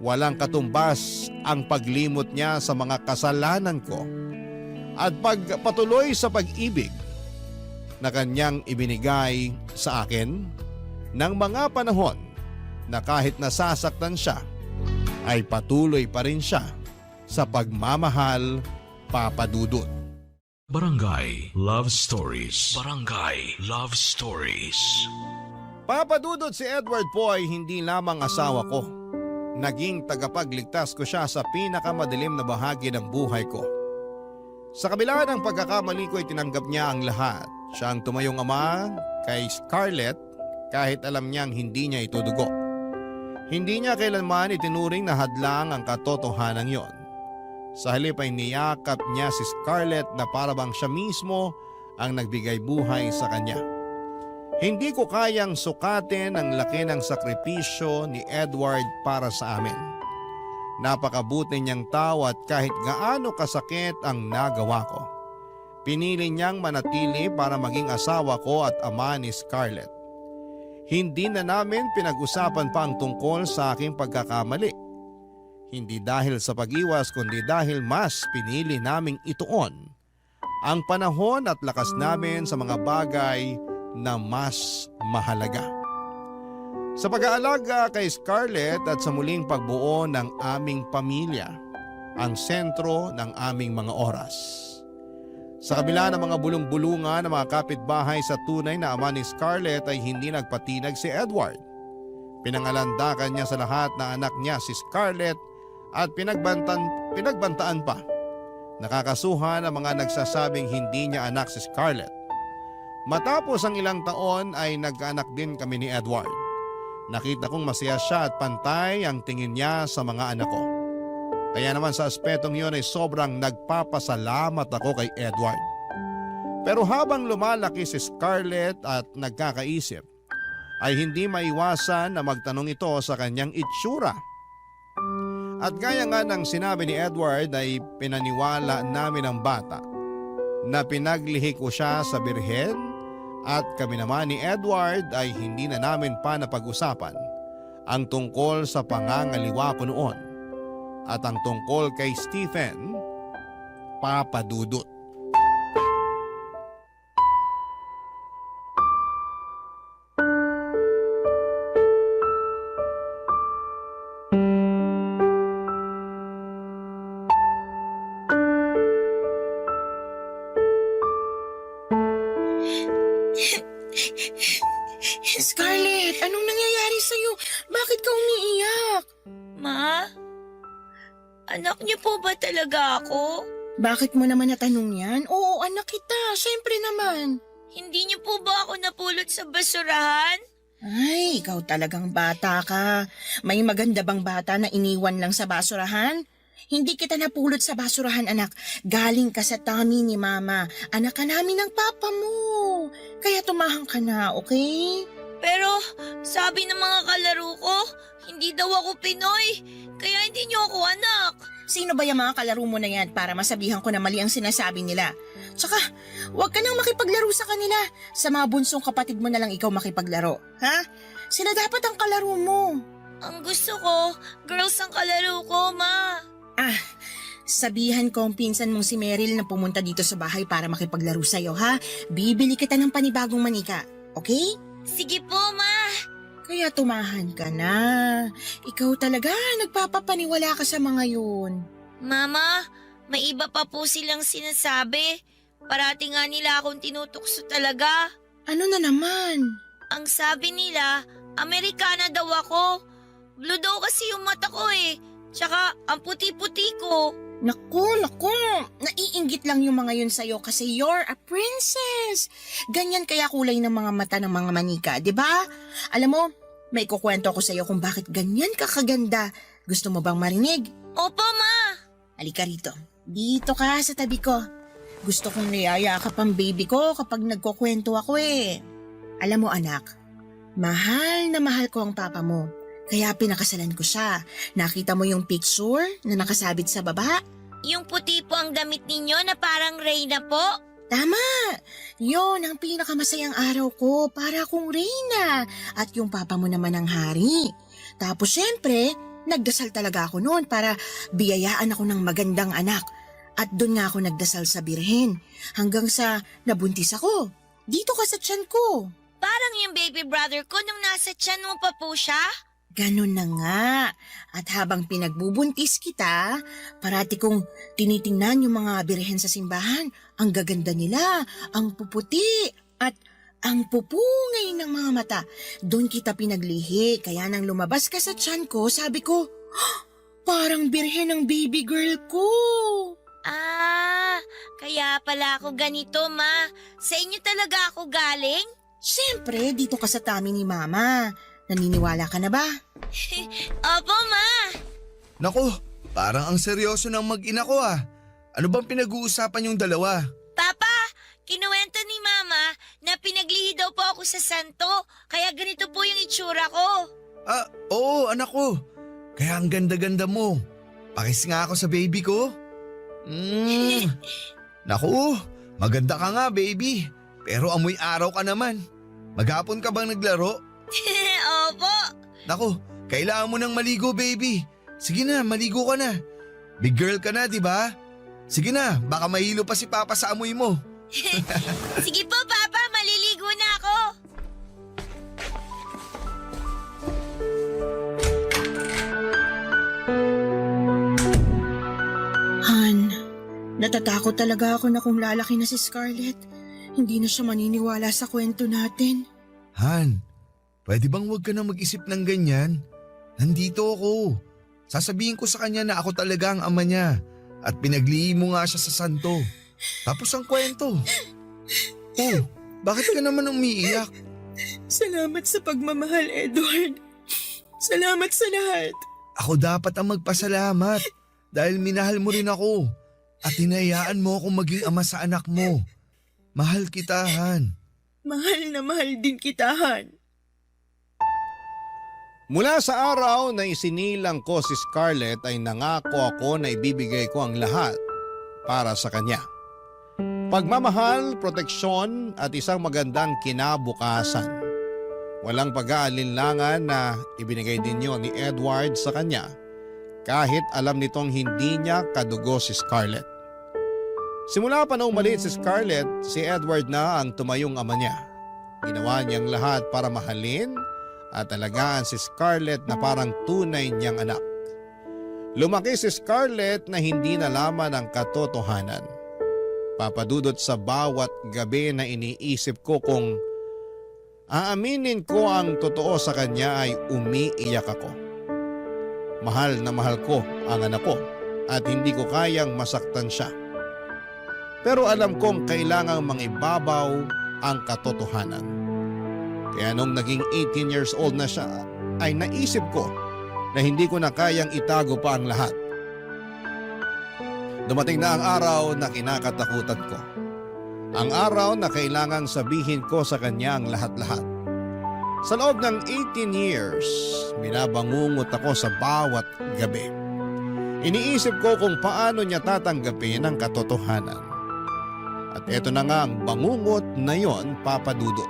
Walang katumbas ang paglimot niya sa mga kasalanan ko at pagpatuloy sa pag-ibig na kanyang ibinigay sa akin ng mga panahon na kahit nasasaktan siya ay patuloy pa rin siya sa pagmamahal, Papa Dudut. Barangay Love Stories. Barangay Love Stories. Papa Dudut, si Edward po ay hindi lamang asawa ko. Naging tagapagligtas ko siya sa pinakamadilim na bahagi ng buhay ko. Sa kabila ng pagkakamali ko ay tinanggap niya ang lahat. Siya ang tumayong ama kay Scarlett kahit alam niyang hindi niya ito dugo. Hindi niya kailanman itinuring na hadlang ang katotohanan yon. Sa halip ay niyakap niya si Scarlett na para bang siya mismo ang nagbigay buhay sa kanya. Hindi ko kayang sukatin ang laki ng sakripisyo ni Edward para sa amin. Napakabuti niyang tao at kahit gaano kasakit ang nagawa ko, pinili niyang manatili para maging asawa ko at ama ni Scarlett. Hindi na namin pinag-usapan pa ang tungkol sa aking pagkakamali. Hindi dahil sa pag-iwas kundi dahil mas pinili naming ituon ang panahon at lakas namin sa mga bagay na mas mahalaga. Sa pag-aalaga kay Scarlett at sa muling pagbuo ng aming pamilya, ang sentro ng aming mga oras. Sa kabila ng mga bulong-bulungan ng mga kapitbahay sa tunay na ama ni Scarlett ay hindi nagpatinag si Edward. Pinangalandakan niya sa lahat na anak niya si Scarlett at pinagbantaan pa. Nakakasuhan ang mga nagsasabing hindi niya anak si Scarlett. Matapos ang ilang taon ay nagkaanak din kami ni Edward. Nakita kong masaya siya at pantay ang tingin niya sa mga anak ko. Kaya naman sa aspetong yun ay sobrang nagpapasalamat ako kay Edward. Pero habang lumalaki si Scarlett at nagkakaisip, ay hindi maiwasan na magtanong ito sa kanyang itsura. At gaya nga ng sinabi ni Edward ay pinaniwala namin ang bata na pinaglihi ko siya sa birhen at kami naman ni Edward ay hindi na namin pa napag-usapan ang tungkol sa pangangaliwa ko noon at ang tungkol kay Stephen, Papa Dudut. Scarlett, anong nangyayari sa'yo? Bakit ka umiiyak? Ma? Anak niyo po ba talaga ako? Bakit mo naman natanong yan? Oo, anak kita. Siyempre naman. Hindi niyo po ba ako napulot sa basurahan? Ay, ikaw talagang bata ka. May maganda bang bata na iniwan lang sa basurahan? Hindi kita napulot sa basurahan, anak. Galing ka sa tummy ni Mama. Anak ka namin ng papa mo. Kaya tumahang ka na, okay? Pero sabi ng mga kalaro ko, hindi daw ako Pinoy. Kaya hindi niyo ako anak. Sino ba yung mga kalaro mo na yan para masabihan ko na mali ang sinasabi nila? Tsaka, huwag ka nang makipaglaro sa kanila. Sa mga bunsong kapatid mo na lang ikaw makipaglaro. Ha? Sila dapat ang kalaro mo. Ang gusto ko, girls ang kalaro ko, Ma. Sabihan ko ang pinsan mong si Meryl na pumunta dito sa bahay para makipaglaro sa'yo, ha? Bibili kita ng panibagong manika, okay? Sige po, Ma. Kaya tumahan ka na. Ikaw talaga, nagpapapaniwala ka sa mga yun. Mama, may iba pa po silang sinasabi. Parati nga nila akong tinutukso talaga. Ano na naman? Ang sabi nila, Amerikana daw ako. Blue daw kasi yung mata ko eh. Tsaka ang puti-puti ko. Naku, naiinggit lang yung mga yun sa'yo kasi you're a princess. Ganyan kaya kulay ng mga mata ng mga manika, di ba? Alam mo, may kukwento ko sa'yo kung bakit ganyan ka kaganda. Gusto mo bang marinig? Opo, Ma. Halika rito. Dito ka sa tabi ko. Gusto kong niyayakap ang baby ko kapag nagkukwento ako eh. Alam mo anak, mahal na mahal ko ang papa mo. Kaya pinakasalan ko siya. Nakita mo yung picture na nakasabit sa baba? Yung puti po ang damit ninyo na parang Reyna po. Tama! Yon ang pinakamasayang araw ko para akong reyna at yung papa mo naman ang hari. Tapos syempre, nagdasal talaga ako noon para biyayaan ako ng magandang anak. At doon nga ako nagdasal sa birhen hanggang sa nabuntis ako. Dito ka sa tiyan ko. Parang yung baby brother ko nung nasa tiyan mo pa po siya. Ganun na nga. At habang pinagbubuntis kita, parati kong tinitingnan yung mga birhen sa simbahan. Ang gaganda nila, ang puputi, at ang pupungay ng mga mata. Doon kita pinaglihi, kaya nang lumabas ka sa tiyan ko, sabi ko, parang birhen ang baby girl ko. Ah, kaya pala ako ganito, Ma. Sa inyo talaga ako galing? Siyempre, dito ka sa tummy ni Mama. Naniniwala ka na ba? Opo, Ma. Naku, parang ang seryoso ng mag-ina ko ah. Ano bang pinag-uusapan yung dalawa? Papa, kinuwento ni Mama na pinaglihi daw po ako sa santo, kaya ganito po yung itsura ko. Ah, oo anak ko. Kaya ang ganda-ganda mo. Pakis nga ako sa baby ko. Naku, maganda ka nga baby. Pero amoy araw ka naman. Maghapon ka bang naglaro? Opo. Naku, kailangan mo nang maligo baby. Sige na, maligo ka na. Big girl ka na, di ba? Sige na, baka mahilo pa si Papa sa amoy mo. Sige po, Papa, maliligo na ako. Han, natatakot talaga ako na kung lalaki na si Scarlett, hindi na siya maniniwala sa kwento natin. Han, pwede bang huwag ka na mag-isip ng ganyan? Nandito ako. Sasabihin ko sa kanya na ako talaga ang ama niya at pinaglihi mo nga siya sa santo. Tapos ang kwento. Oh, bakit ka naman umiiyak? Salamat sa pagmamahal, Edward. Salamat sa lahat. Ako dapat ang magpasalamat dahil minahal mo rin ako at hinayaan mo akong maging ama sa anak mo. Mahal kita, Han. Mahal na mahal din kita, Han. Mula sa araw na isinilang ko si Scarlett ay nangako ako na ibibigay ko ang lahat para sa kanya. Pagmamahal, proteksyon at isang magandang kinabukasan. Walang pag-aalinlangan na ibinigay din yon ni Edward sa kanya kahit alam nitong hindi niya kadugo si Scarlett. Simula pa na umalit si Scarlett, si Edward na ang tumayong ama niya. Ginawa niyang lahat para mahalin at alagaan si Scarlett na parang tunay niyang anak. Lumaki si Scarlett na hindi nalaman ang katotohanan. Papadudot sa bawat gabi na iniisip ko kung aaminin ko ang totoo sa kanya ay umiiyak ako. Mahal na mahal ko ang anak ko at hindi ko kayang masaktan siya. Pero alam kong kailangang mangibabaw ang katotohanan. Kaya nung naging 18 years old na siya, ay naisip ko na hindi ko na kayang itago pa ang lahat. Dumating na ang araw na kinakatakutan ko. Ang araw na kailangang sabihin ko sa kanya ang lahat-lahat. Sa loob ng 18 years, binabangungot ako sa bawat gabi. Iniisip ko kung paano niya tatanggapin ang katotohanan. At eto na nga ang bangungot na yon, Papa Dudut.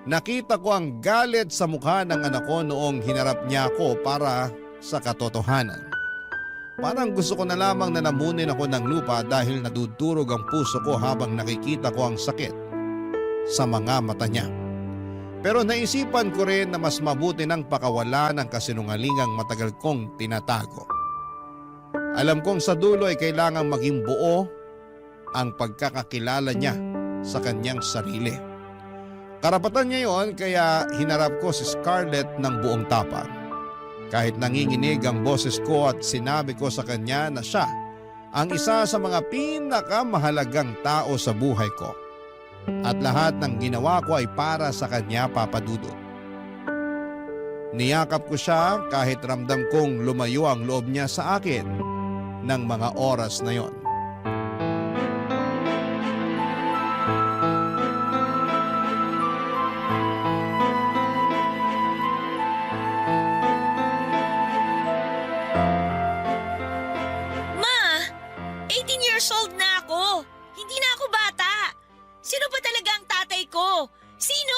Nakita ko ang galit sa mukha ng anak ko noong hinarap niya ako para sa katotohanan. Parang gusto ko na lamang na lamunin ako ng lupa dahil nadudurog ang puso ko habang nakikita ko ang sakit sa mga mata niya. Pero naisipan ko rin na mas mabuti ng pakawala ng kasinungalingang matagal kong tinatago. Alam kong sa dulo ay kailangang maging buo ang pagkakakilala niya sa kanyang sarili. Karapatan niya yon kaya hinarap ko si Scarlett ng buong tapang. Kahit nanginginig ang boses ko at sinabi ko sa kanya na siya ang isa sa mga pinakamahalagang tao sa buhay ko. At lahat ng ginawa ko ay para sa kanya, Papa Dudut. Niyakap ko siya kahit ramdam kong lumayo ang loob niya sa akin ng mga oras na yon. Ma, 18 years old na ako. Hindi na ako bata. Sino ba talaga ang tatay ko? Sino?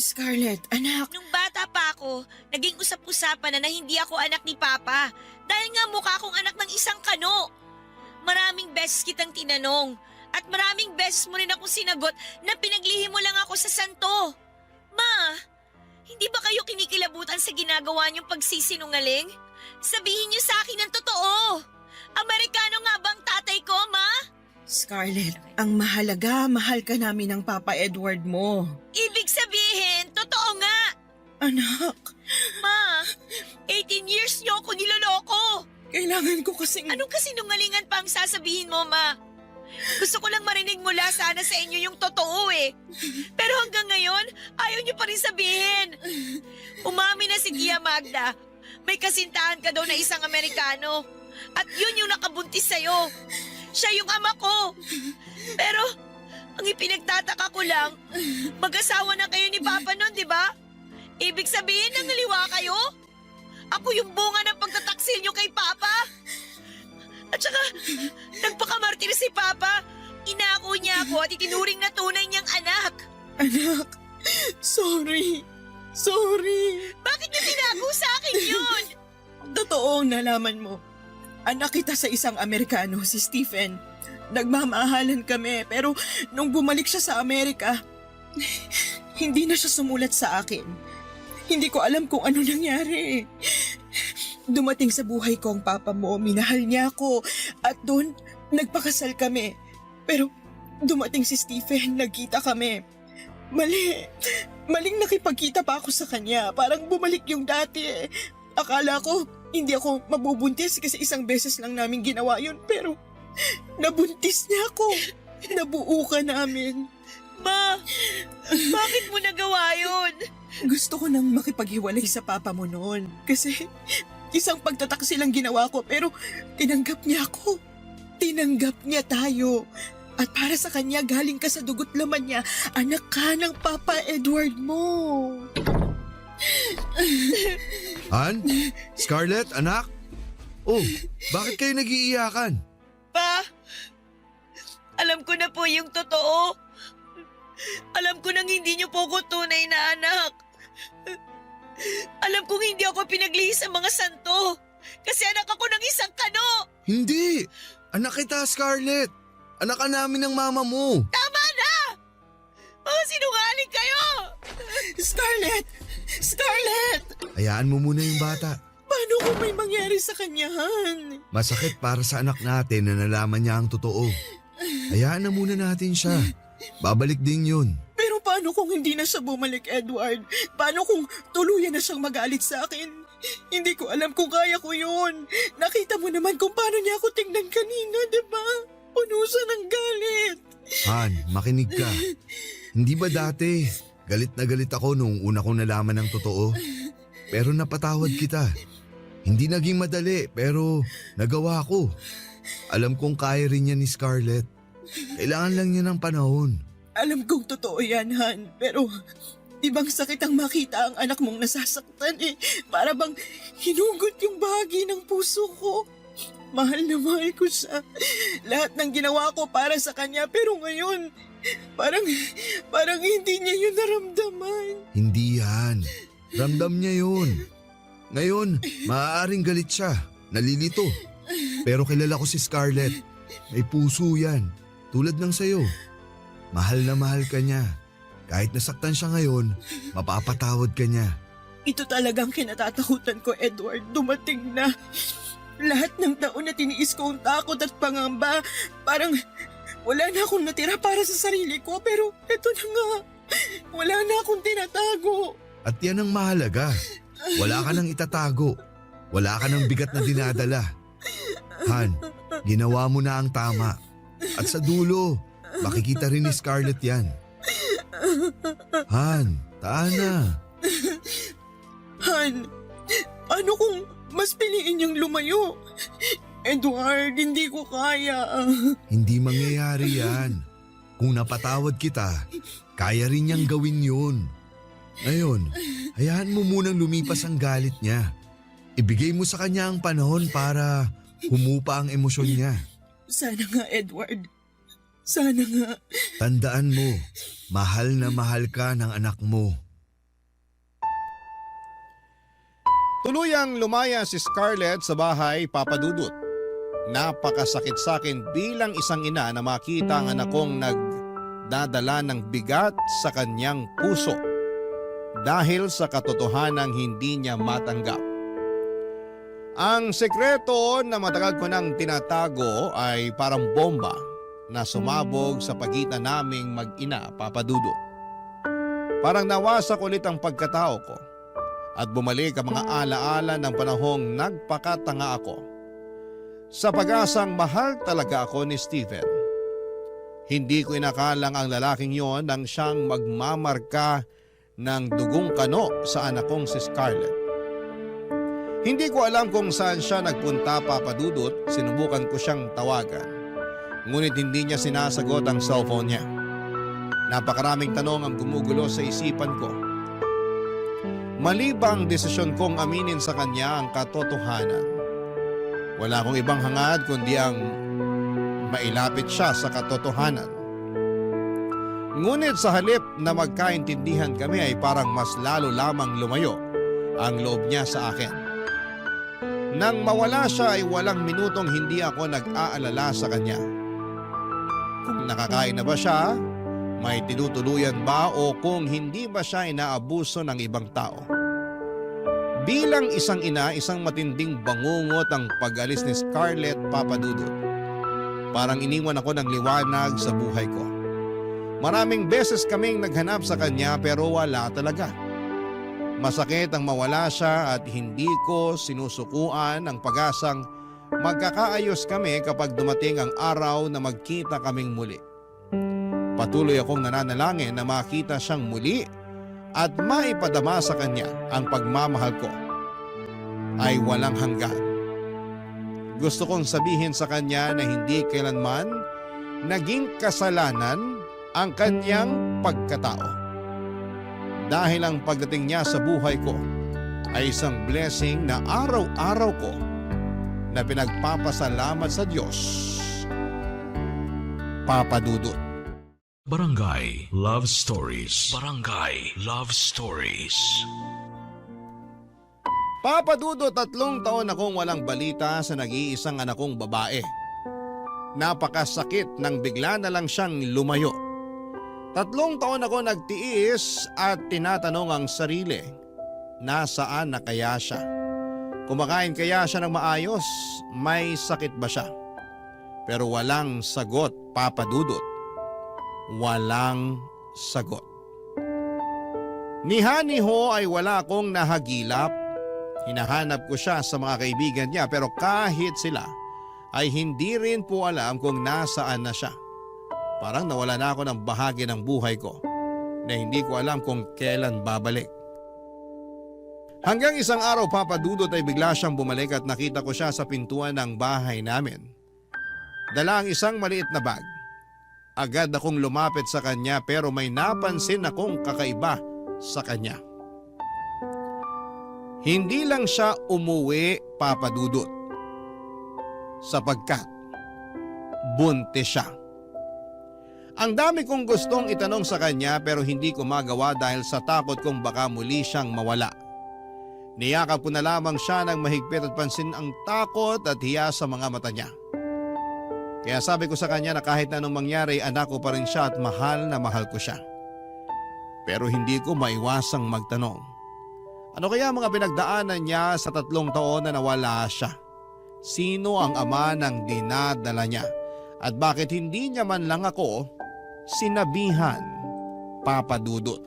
Scarlett, anak, Nung bata pa ako, naging usap-usapan na hindi ako anak ni Papa dahil nga mukha akong anak ng isang kano. Maraming beses kitang tinanong at maraming beses mo rin akong sinagot na pinaglihim mo lang ako sa santo. Ma, hindi ba kayo kinikilabutan sa ginagawa niyong pagsisinungaling? Sabihin niyo sa akin ang totoo. Amerikano nga bang tatay ko, Ma? Scarlett, ang mahalaga, mahal ka namin ng Papa Edward mo. Ibig sabihin, totoo nga. Anak, Ma, 18 years niyo ako niloloko. kailangan ko kasing... Anong kasinungalingan pa ang sasabihin mo, Ma? Gusto ko lang marinig mula sana sa inyo yung totoo eh. Pero hanggang ngayon, ayaw niyo pa rin sabihin. Umamin na si Tia Magda. May kasintahan ka daw na isang Amerikano. At yun yung nakabuntis sa'yo. Siya yung ama ko. Pero, ang ipinagtataka ko lang, mag-asawa na kayo ni Papa nun, di ba? Ibig sabihin, nangaliwa kayo? Ako yung bunga ng pagtataksil niyo kay Papa. At saka, nagpakamartir si Papa. Inako niya ako at itinuring na tunay niyang anak. Anak, sorry. Sorry. Bakit niyo tinago sa akin yun? Totoo ang nalaman mo. Anak kita sa isang Amerikano, si Stephen. Nagmamahalan kami, pero nung bumalik siya sa Amerika, hindi na siya sumulat sa akin. Hindi ko alam kung ano nangyari. Dumating sa buhay ko ang papa mo, minahal niya ako, at doon nagpakasal kami. Pero dumating si Stephen, nagkita kami. Maling nakipagkita pa ako sa kanya, parang bumalik yung dati. Akala ko, hindi ako mabubuntis kasi isang beses lang namin ginawa yun, pero nabuntis niya ako. Nabuo ka namin. Ma, bakit mo nagawa yun? Gusto ko nang makipaghiwalay sa papa mo noon kasi isang pagtataksil ang ginawa ko, pero tinanggap niya ako. Tinanggap niya tayo. At para sa kanya, galing ka sa dugot laman niya, anak ka ng Papa Edward mo. Han? Scarlett, anak? Oh, bakit kayo nag-iiyakan? Pa, alam ko na po yung totoo. Alam ko nang hindi niyo po ko tunay na anak. Alam kong hindi ako pinaglihis sa mga santo. Kasi anak ako ng isang kano. Hindi! Anak kita, Scarlett! Anak ka namin ng mama mo! Tama na! Mga sinungaling kayo! Scarlett! Scarlett! Hayaan mo muna yung bata. Paano kung may mangyari sa kanya, Han? Masakit para sa anak natin na nalaman niya ang totoo. Hayaan na muna natin siya. Babalik din yun. Pero paano kung hindi na siya bumalik, Edward? Paano kung tuluyan na siyang magalit sa akin? Hindi ko alam kung kaya ko yun. Nakita mo naman kung paano niya ako tingnan kanina, di ba? Puno siya ng galit. Han, makinig ka. Hindi ba dati, galit na galit ako nung una kong nalaman ng totoo? Pero napatawad kita. Hindi naging madali, pero nagawa ko. Alam kong kaya rin niya ni Scarlett. Kailangan lang niya ng panahon. Alam kong totoo yan, Han. Pero ibang sakit ang makita ang anak mong nasasaktan eh. Para bang hinugot yung bahagi ng puso ko. Mahal na mahal ko siya. Lahat ng ginawa ko para sa kanya, pero ngayon, parang hindi niya yun naramdaman. Hindi yan. Ramdam niya yun. Ngayon, maaaring galit siya. Nalilito. Pero kilala ko si Scarlett. May puso yan. Tulad ng sayo. Mahal na mahal ka niya. Kahit nasaktan siya ngayon, mapapatawad ka niya. Ito talagang kinatatakutan ko, Edward. Dumating na. Lahat ng taon na tiniis ko ang takot at pangamba, parang wala na akong natira para sa sarili ko, pero eto na nga, wala na akong tinatago. At yan ang mahalaga. Wala ka nang itatago. Wala ka nang bigat na dinadala. Han, Ginawa mo na ang tama. At sa dulo, makikita rin ni Scarlett yan. Han, taan na. Han, ano kung mas piliin niyang lumayo? Edward, hindi ko kaya. Hindi mangyayari yan. Kung napatawad kita, kaya rin niyang gawin yun. Ngayon, hayaan mo munang lumipas ang galit niya. Ibigay mo sa kanya ang panahon para humupa ang emosyon niya. Sana nga, Edward. Sana nga. Tandaan mo, mahal na mahal ka ng anak mo. Tuluyang lumaya si Scarlett sa bahay, Papa Dudut. Napakasakit sa akin bilang isang ina na makita ang anak kong nagdadala ng bigat sa kanyang puso dahil sa katotohanang hindi niya matanggap. Ang sekreto na matagal ko nang tinatago ay parang bomba na sumabog sa pagitan naming mag-ina, Papa Dudut. Parang nawasak ulit ang pagkatao ko at bumalik ang mga alaala ng panahong nagpakatanga ako. Sa pag-asang mahal talaga ako ni Stephen. Hindi ko inakalang ang lalaking yon nang siyang magmamarka ng dugong kano sa anak kong si Scarlett. Hindi ko alam kung saan siya nagpunta, Papa Dudut. Sinubukan ko siyang tawagan. Ngunit hindi niya sinasagot ang cellphone niya. Napakaraming tanong ang gumugulo sa isipan ko. Mali ba ang desisyon kong aminin sa kanya ang katotohanan? Wala akong ibang hangad kundi ang mailapit siya sa katotohanan. Ngunit sa halip na magkaintindihan kami ay parang mas lalo lamang lumayo ang loob niya sa akin. Nang mawala siya ay walang minutong hindi ako nag-aalala sa kanya. Kung nakakain na ba siya, may tinutuluyan ba o kung hindi ba siya inaabuso ng ibang tao. Bilang isang ina, isang matinding bangungot ang pag-alis ni Scarlett, Papa Dudut. Parang iniwan ako ng liwanag sa buhay ko. Maraming beses kaming naghanap sa kanya pero wala talaga. Masakit ang mawala siya at hindi ko sinusukuan ang pag-asang magkakaayos kami kapag dumating ang araw na magkita kaming muli. Patuloy akong nananalangin na makita siyang muli at maipadama sa kanya ang pagmamahal ko ay walang hanggan. Gusto kong sabihin sa kanya na hindi kailanman naging kasalanan ang kanyang pagkatao. Dahil ang pagdating niya sa buhay ko ay isang blessing na araw-araw ko na pinagpapasalamat sa Diyos. Papa Dudut. Barangay Love Stories. Barangay Love Stories. Papa Dudut, 3 taon akong walang balita sa nag-iisang anak kong babae. Napakasakit nang bigla na lang siyang lumayo. 3 taon ako nagtiis at tinatanong ang sarili, nasaan na kaya siya? Kumakain kaya siya ng maayos? May sakit ba siya? Pero walang sagot, Papa Dudut. Walang sagot. Ni Hani Ho ay wala akong nahagilap. Hinahanap ko siya sa mga kaibigan niya pero kahit sila ay hindi rin po alam kung nasaan na siya. Parang nawala na ako ng bahagi ng buhay ko na hindi ko alam kung kailan babalik. Hanggang isang araw, Papa Dudut, ay bigla siyang bumalik at nakita ko siya sa pintuan ng bahay namin. Dala ang isang maliit na bag. Agad akong lumapit sa kanya pero may napansin akong kakaiba sa kanya. Hindi lang siya umuwi, Papa Dudut, sapagkat buntis siya. Ang dami kong gustong itanong sa kanya pero hindi ko magawa dahil sa takot kong baka muli siyang mawala. Niyakap ko na lamang siya ng mahigpit at pansin ang takot at hiya sa mga mata niya. Kaya sabi ko sa kanya na kahit na anong mangyari, anak ko pa rin siya at mahal na mahal ko siya. Pero hindi ko maiwasang magtanong. Ano kaya mga pinagdaanan niya sa 3 taon na nawala siya? Sino ang ama ng dinadala niya? At bakit hindi niya man lang ako sinabihan, Papa Dudut?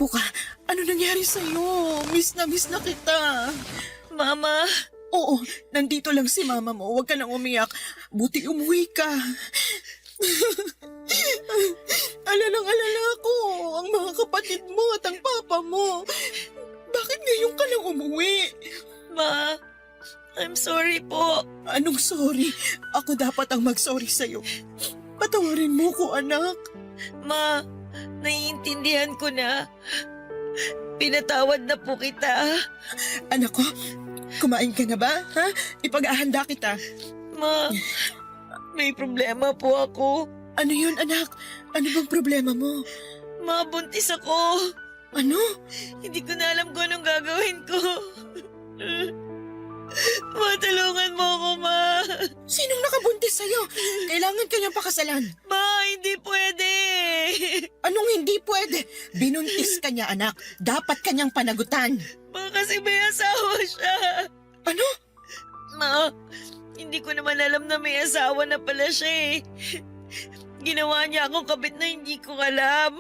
Upo ka. Ano nangyari sa'yo? Miss na kita. Mama, Oo, nandito lang si mama mo. Huwag ka nang umiyak. Buti umuwi ka. Alala ko. Ang mga kapatid mo at ang papa mo. Bakit ngayon ka lang umuwi? Ma, I'm sorry po. Anong sorry? Ako dapat ang mag-sorry sa'yo. Patawarin mo ko, anak. Ma, naiintindihan ko na. Pinatawad na po kita. Anak ko, kumain ka na ba? Ha? Ipag-ahanda kita. Ma, may problema po ako. Ano yun, anak? Ano bang problema mo? Ma, buntis ako. Ano? Hindi ko na alam kung anong gagawin ko. Matulungan mo ako, Ma. Sinong nakabuntis sa'yo? Kailangan kanyang pakasalan. Ma, hindi pwede. Anong hindi pwede? Binuntis ka niya, anak. Dapat kanyang panagutan. Ma, kasi may asawa siya. Ano? Ma, hindi ko naman alam na may asawa na pala siya eh. Ginawa niya akong kabit na hindi ko alam.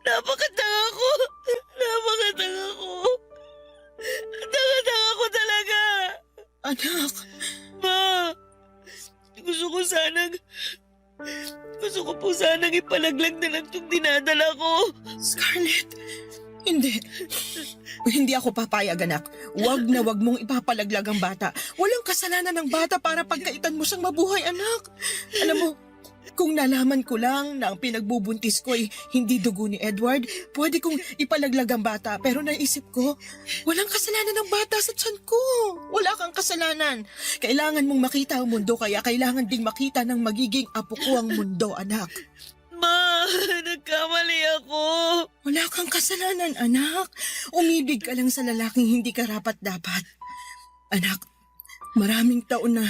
Napakatanga ko. Napakatanga ko. Tanga-tanga ko talaga. Anak, Ma, gusto ko po sanang ipalaglag na lang itong dinadala ko. Scarlett. Hindi. Hindi ako papayag, anak. Wag na wag mong ipapalaglag ang bata. Walang kasalanan ng bata para pagkaitan mo siyang mabuhay, anak. Alam mo, kung nalaman ko lang na ang pinagbubuntis ko ay hindi dugo ni Edward, pwede kong ipalaglag ang bata. Pero naisip ko, walang kasalanan ng bata sa tiyan ko. Wala kang kasalanan. Kailangan mong makita ang mundo, kaya kailangan ding makita ng magiging apo ko ang mundo, anak. Ma, nagkamali ako. Wala kang kasalanan, anak. Umibig ka lang sa lalaking hindi karapat-dapat. Anak, maraming taon na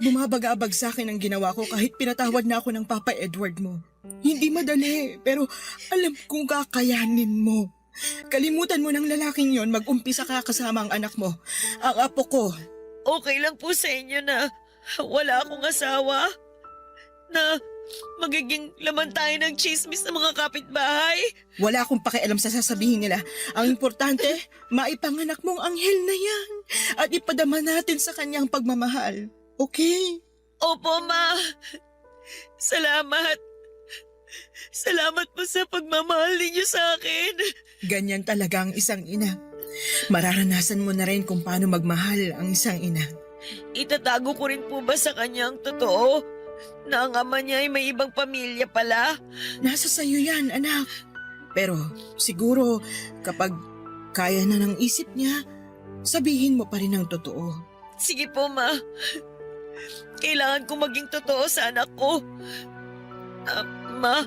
bumabagabag sa akin ang ginawa ko kahit pinatawad na ako ng Papa Edward mo. Hindi madali, pero alam kong kakayanin mo. Kalimutan mo ng lalaking yon, mag-umpisa ka kasama ang anak mo. Ang apo ko. Okay lang po sa inyo na wala akong asawa? Na magiging laman tayo ng chismis ng mga kapitbahay? Wala akong pakialam sa sasabihin nila. Ang importante, maipanganak mong anghel na yan at ipadama natin sa kanyang pagmamahal. Okay? Opo, Ma. Salamat. Salamat po sa pagmamahal ninyo sa akin. Ganyan talaga ang isang ina. Mararanasan mo na rin kung paano magmahal ang isang ina. Itatago ko rin po ba sa kanya ang totoo? Na ang ama niya ay may ibang pamilya pala? Nasa sayo yan, anak. Pero siguro kapag kaya na ng isip niya, sabihin mo pa rin ang totoo. Sige po, Ma. Kailangan ko maging totoo sa anak ko. Ma,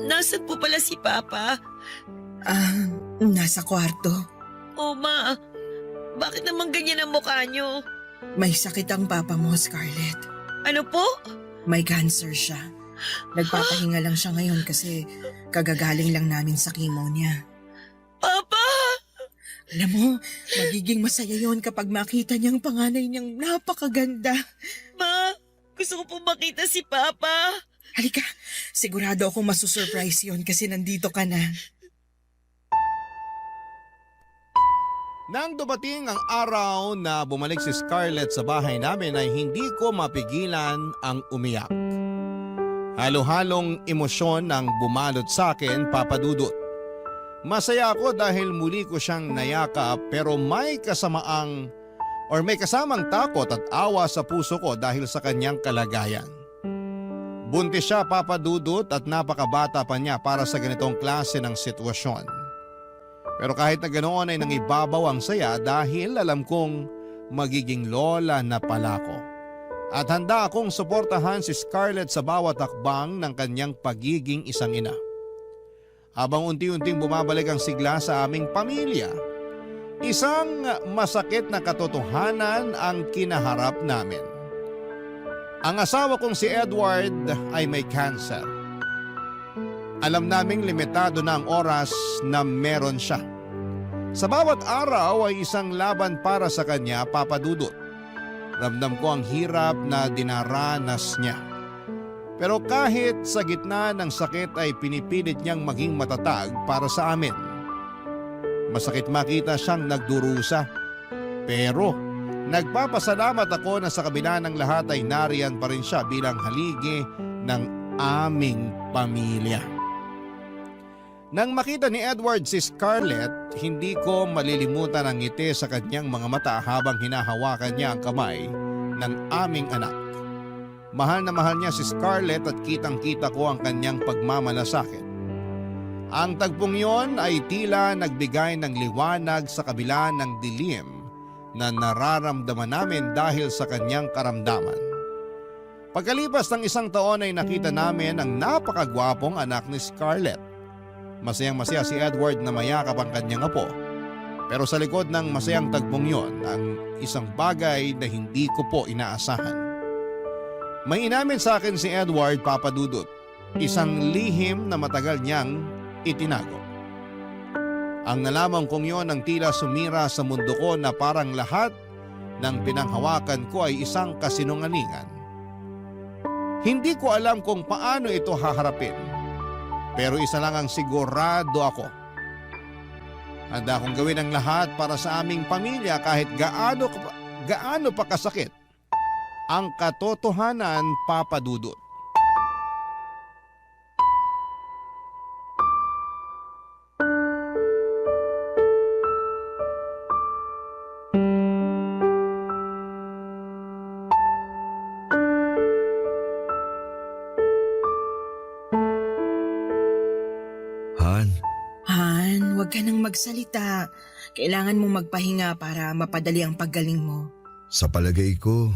nasan po pala si Papa? Nasa kwarto. Oh, Ma. Bakit naman ganyan ang mukha niyo? May sakit ang papa mo, Scarlett. Ano po? May cancer siya. Nagpapahinga lang siya ngayon kasi kagagaling lang namin sa chemo niya. Papa! Alam mo, magiging masaya yon kapag makita niyang panganay niyang napakaganda. Ma, gusto ko po makita si Papa. Halika, sigurado akong masusurprise yon kasi nandito ka na. Nang dumating ang araw na bumalik si Scarlett sa bahay namin ay hindi ko mapigilan ang umiyak. Halo-halong emosyon ang bumalot sa akin, Papa Dudut. Masaya ako dahil muli ko siyang nayakap pero may kasamang takot at awa sa puso ko dahil sa kanyang kalagayan. Buntis siya, Papa Dudut, at napakabata pa niya para sa ganitong klase ng sitwasyon. Pero kahit na ganoon ay nangibabaw ang saya dahil alam kong magiging lola na pala ko. At handa akong suportahan si Scarlett sa bawat hakbang ng kanyang pagiging isang ina. Habang unti-unting bumabalik ang sigla sa aming pamilya, isang masakit na katotohanan ang kinaharap namin. Ang asawa kong si Edward ay may cancer. Alam naming limitado na ang oras na meron siya. Sa bawat araw ay isang laban para sa kanya, Papa Dudut. Ramdam ko ang hirap na dinaranas niya. Pero kahit sa gitna ng sakit ay pinipilit niyang maging matatag para sa amin. Masakit makita siyang nagdurusa. Pero nagpapasalamat ako na sa kabila ng lahat ay nariyan pa rin siya bilang haligi ng aming pamilya. Nang makita ni Edward si Scarlett, hindi ko malilimutan ang ngiti sa kanyang mga mata habang hinahawakan niya ang kamay ng aming anak. Mahal na mahal niya si Scarlett at kitang-kita ko ang kanyang pagmamalasakit. Ang tagpong yon ay tila nagbigay ng liwanag sa kabila ng dilim na nararamdaman namin dahil sa kanyang karamdaman. Pagkalipas ng 1 taon ay nakita namin ang napakagwapong anak ni Scarlett. Masayang-masaya si Edward na mayakap ang kanyang apo. Pero sa likod ng masayang tagpong yon, ang isang bagay na hindi ko po inaasahan. May inamin sa akin si Edward, Papa Dudut, isang lihim na matagal niyang itinago. Ang nalaman kong yon ang tila sumira sa mundo ko na parang lahat ng pinanghawakan ko ay isang kasinungalingan. Hindi ko alam kung paano ito haharapin, pero isa lang ang sigurado ako. Handa akong gawin ang lahat para sa aming pamilya kahit gaano pa kasakit ang katotohanan, Papa Dudut. Han, Han, huwag ka nang magsalita. Kailangan mong magpahinga para mapadali ang paggaling mo. sa palagay ko,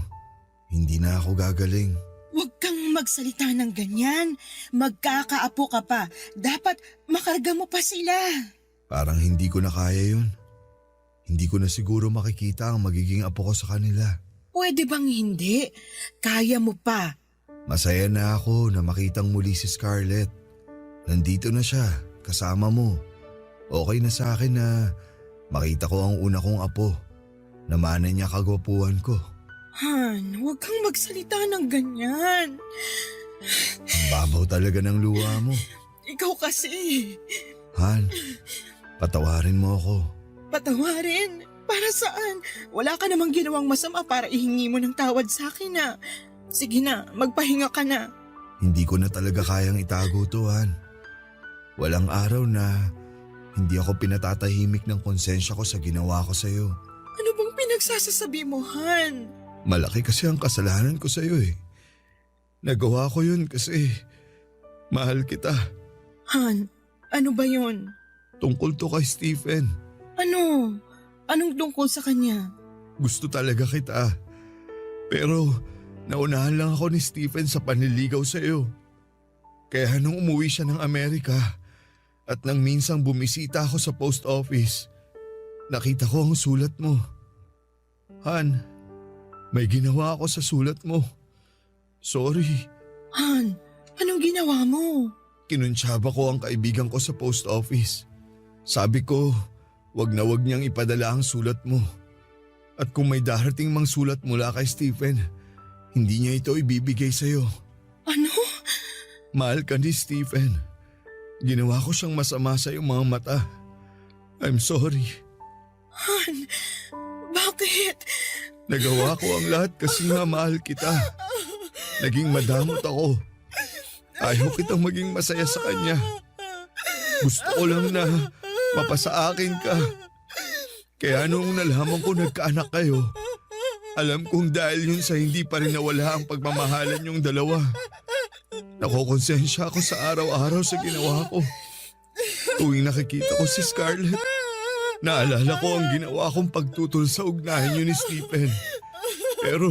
hindi na ako gagaling. Huwag kang magsalita ng ganyan. Magkakaapo ka pa. Dapat makarga mo pa sila. Parang hindi ko na kaya yun. Hindi ko na siguro makikita ang magiging apo ko sa kanila. Pwede bang hindi? Kaya mo pa. Masaya na ako na makitang muli si Scarlett. Nandito na siya, kasama mo. Okay na sa akin na makita ko ang una kong apo. Namana niya kagwapuhan ko. Han, huwag kang magsalita ng ganyan. Ang babaw talaga ng luha mo. Ikaw kasi. Han, patawarin mo ako. Patawarin? Para saan? Wala ka namang ginawang masama para ihingi mo ng tawad sa akin na. Sige na, magpahinga ka na. Hindi ko na talaga kayang itago to, Han. Walang araw na hindi ako pinatatahimik ng konsensya ko sa ginawa ko sa'yo. Ano bang pinagsasasabi mo, Han? Malaki kasi ang kasalanan ko sa'yo eh. Nagawa ko yun kasi mahal kita. Han, ano ba yon? Tungkol to kay Stephen. Ano? Anong tungkol sa kanya? Gusto talaga kita. Pero naunahan lang ako ni Stephen sa panliligaw sa'yo. Kaya nung umuwi siya ng Amerika at nang minsang bumisita ako sa post office, nakita ko ang sulat mo. Han, may ginawa ako sa sulat mo. Sorry. Han, anong ginawa mo? Kinuntsaba ko ang kaibigan ko sa post office. Sabi ko, wag na wag niyang ipadala ang sulat mo. At kung may darating mang sulat mula kay Stephen, hindi niya ito ibibigay sa'yo. Ano? Mahal ka ni Stephen. Ginawa ko siyang masama sa iyong mga mata. I'm sorry. Han, bakit? Nagawa ko ang lahat kasi nga mahal kita. Naging madamot ako. Ayaw kitang maging masaya sa kanya. Gusto ko lang na mapasa akin ka. Kaya nung nalaman ko nagkaanak kayo, alam kong dahil yun sa hindi pa rin nawala ang pagmamahalan yung dalawa. Nakokonsensya ako sa araw-araw sa ginawa ko. Tuwing nakikita ko si Scarlett, naalala ko ang ginawa kong pagtutol sa ugnahan niyo ni Stephen. Pero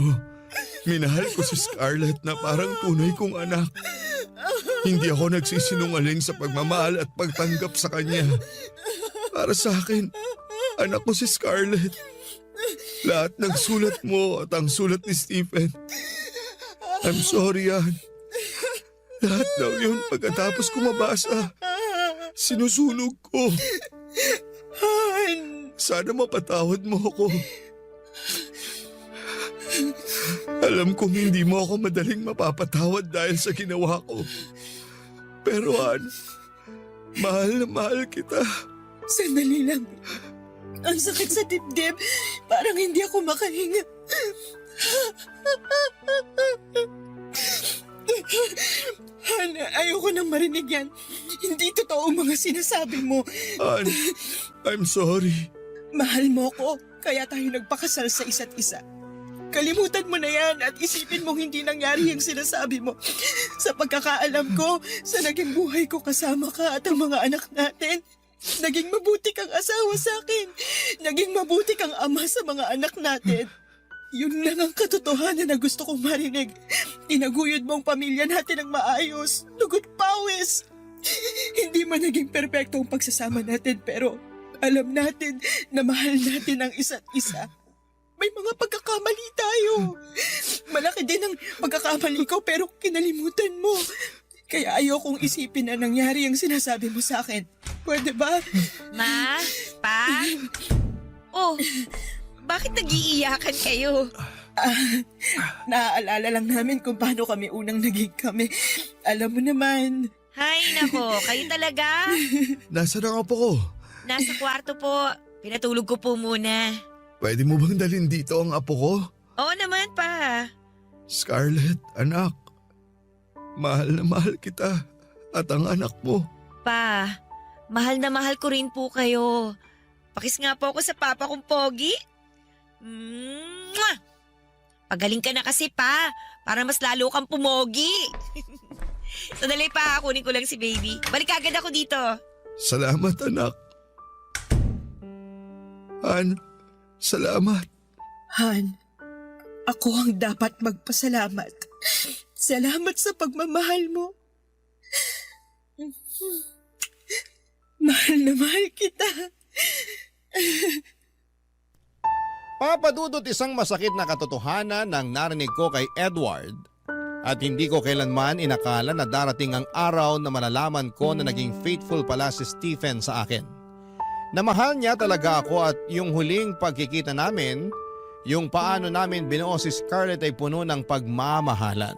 minahal ko si Scarlett na parang tunay kong anak. Hindi ako nagsisinungaling sa pagmamahal at pagtanggap sa kanya. Para sa akin, anak ko si Scarlett. Lahat ng sulat mo at ang sulat ni Stephen. I'm sorry, Han. Lahat daw yun pagkatapos ko mabasa. Sinusunog ko. Han! Sana mapatawad mo ako. Alam kong hindi mo ako madaling mapapatawad dahil sa ginawa ko. Pero Han, mahal na mahal kita. Sandali lang. Ang sakit sa dibdib. Parang hindi ako makahinga. Han, ayoko nang marinig yan. Hindi totoo ang mga sinasabi mo. Han, I'm sorry. Mahal mo ko, kaya tayo nagpakasal sa isa't isa. Kalimutan mo na yan at isipin mong hindi nangyari yung sinasabi mo. Sa pagkakaalam ko, sa naging buhay ko kasama ka at ang mga anak natin, naging mabuti kang asawa sa akin. Naging mabuti kang ama sa mga anak natin. Yun lang ang katotohanan na gusto kong marinig. Tinaguyod mo ang pamilya natin ng maayos, dugot pawis. Hindi man naging perpekto ang pagsasama natin pero alam natin na mahal natin ang isa't isa. May mga pagkakamali tayo. Malaki din ang pagkakamali ko pero kinalimutan mo. Kaya ayokong isipin na nangyari ang sinasabi mo sa akin. Pwede ba? Ma? Pa? Oh, bakit nag-iiyakan kayo? Naaalala lang namin kung paano kami unang naging kami. Alam mo naman. Hay nako, kayo talaga? Nasaan ang apo ko? Nasa kwarto po. Pinatulog ko po muna. Pwede mo bang dalhin dito ang apo ko? Oo naman pa. Scarlett, anak. Mahal na mahal kita at ang anak mo. Pa, mahal na mahal ko rin po kayo. Pakis nga po ako sa papa kong pogi. Mwah! Pagaling ka na kasi pa, para mas lalo kang pumogi. Sandali pa, kunin ko lang si baby. Balik agad ako dito. Salamat, anak. Han, salamat. Han, ako ang dapat magpasalamat. Salamat sa pagmamahal mo. Mahal na mahal kita. Papa Dudut, isang masakit na katotohanan ang narinig ko kay Edward at hindi ko kailanman inakala na darating ang araw na malalaman ko na naging faithful pala si Stephen sa akin. Na mahal niya talaga ako at yung huling pagkikita namin, yung paano namin binuo si Scarlett ay puno ng pagmamahalan.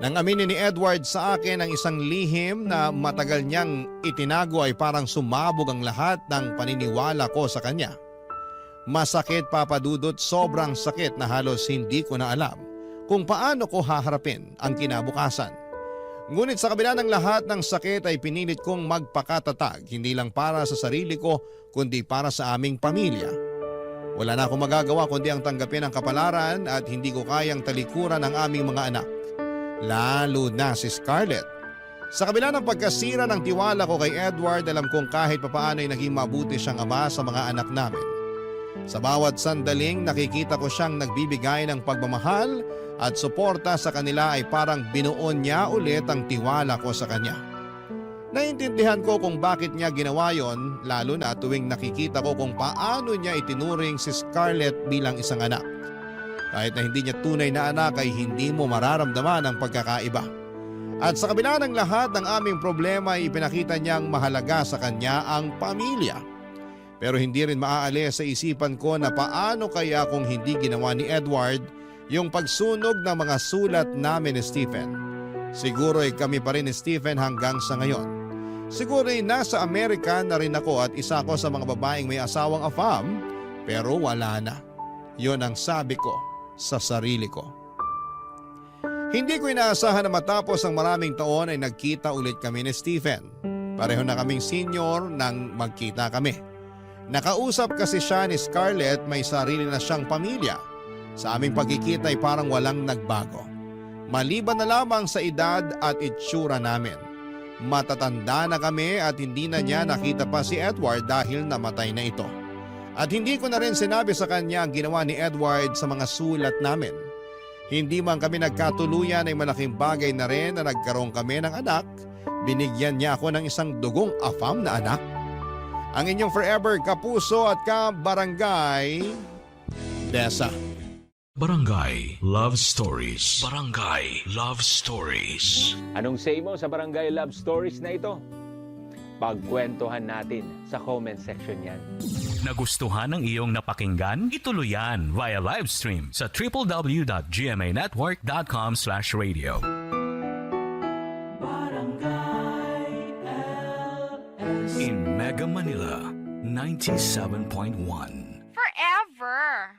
Nang aminin ni Edward sa akin ang isang lihim na matagal niyang itinago ay parang sumabog ang lahat ng paniniwala ko sa kanya. Masakit, Papa Dudut, sobrang sakit na halos hindi ko na alam kung paano ko haharapin ang kinabukasan. Ngunit sa kabila ng lahat ng sakit ay pinilit kong magpakatatag, hindi lang para sa sarili ko kundi para sa aming pamilya. Wala na akong magagawa kundi ang tanggapin ang kapalaran at hindi ko kayang talikuran ang aming mga anak. Lalo na si Scarlett. Sa kabila ng pagkasira ng tiwala ko kay Edward, alam kong kahit papaano ay naging mabuti siyang ama sa mga anak namin. Sa bawat sandaling nakikita ko siyang nagbibigay ng pagmamahal at suporta sa kanila ay parang binuon niya ulit ang tiwala ko sa kanya. Naintindihan ko kung bakit niya ginawa yon, lalo na tuwing nakikita ko kung paano niya itinuring si Scarlett bilang isang anak. Kahit na hindi niya tunay na anak ay hindi mo mararamdaman ang pagkakaiba. At sa kabila ng lahat ng aming problema ay ipinakita niyang mahalaga sa kanya ang pamilya. Pero hindi rin maaalis sa isipan ko na paano kaya kung hindi ginawa ni Edward yung pagsunog ng mga sulat namin ni Stephen. Siguro ay kami pa rin ni Stephen hanggang sa ngayon. Siguro ay nasa Amerika na rin ako at isa ko sa mga babaeng may asawang afam, pero wala na. Yon ang sabi ko sa sarili ko. Hindi ko inaasahan na matapos ang maraming taon ay nagkita ulit kami ni Stephen. Pareho na kaming senior nang magkita kami. Nakausap kasi siya ni Scarlett, may sarili na siyang pamilya. Sa aming pagkikita ay parang walang nagbago. Maliban na lamang sa edad at itsura namin. Matatanda na kami at hindi na niya nakita pa si Edward dahil namatay na ito. At hindi ko na rin sinabi sa kanya ang ginawa ni Edward sa mga sulat namin. Hindi man kami nagkatuluyan ay malaking bagay na rin na nagkaroon kami ng anak. Binigyan niya ako ng isang dugong afam na anak. Ang inyong forever kapuso at kabarangay, Desa. Barangay Love Stories. Barangay Love Stories. Anong say mo sa Barangay Love Stories na ito? Pagkwentuhan natin sa comment section yan. Nagustuhan ng iyong napakinggan? Ituloy yan via live stream sa www.gmanetwork.com/radio. In Mega Manila, 97.1. Forever.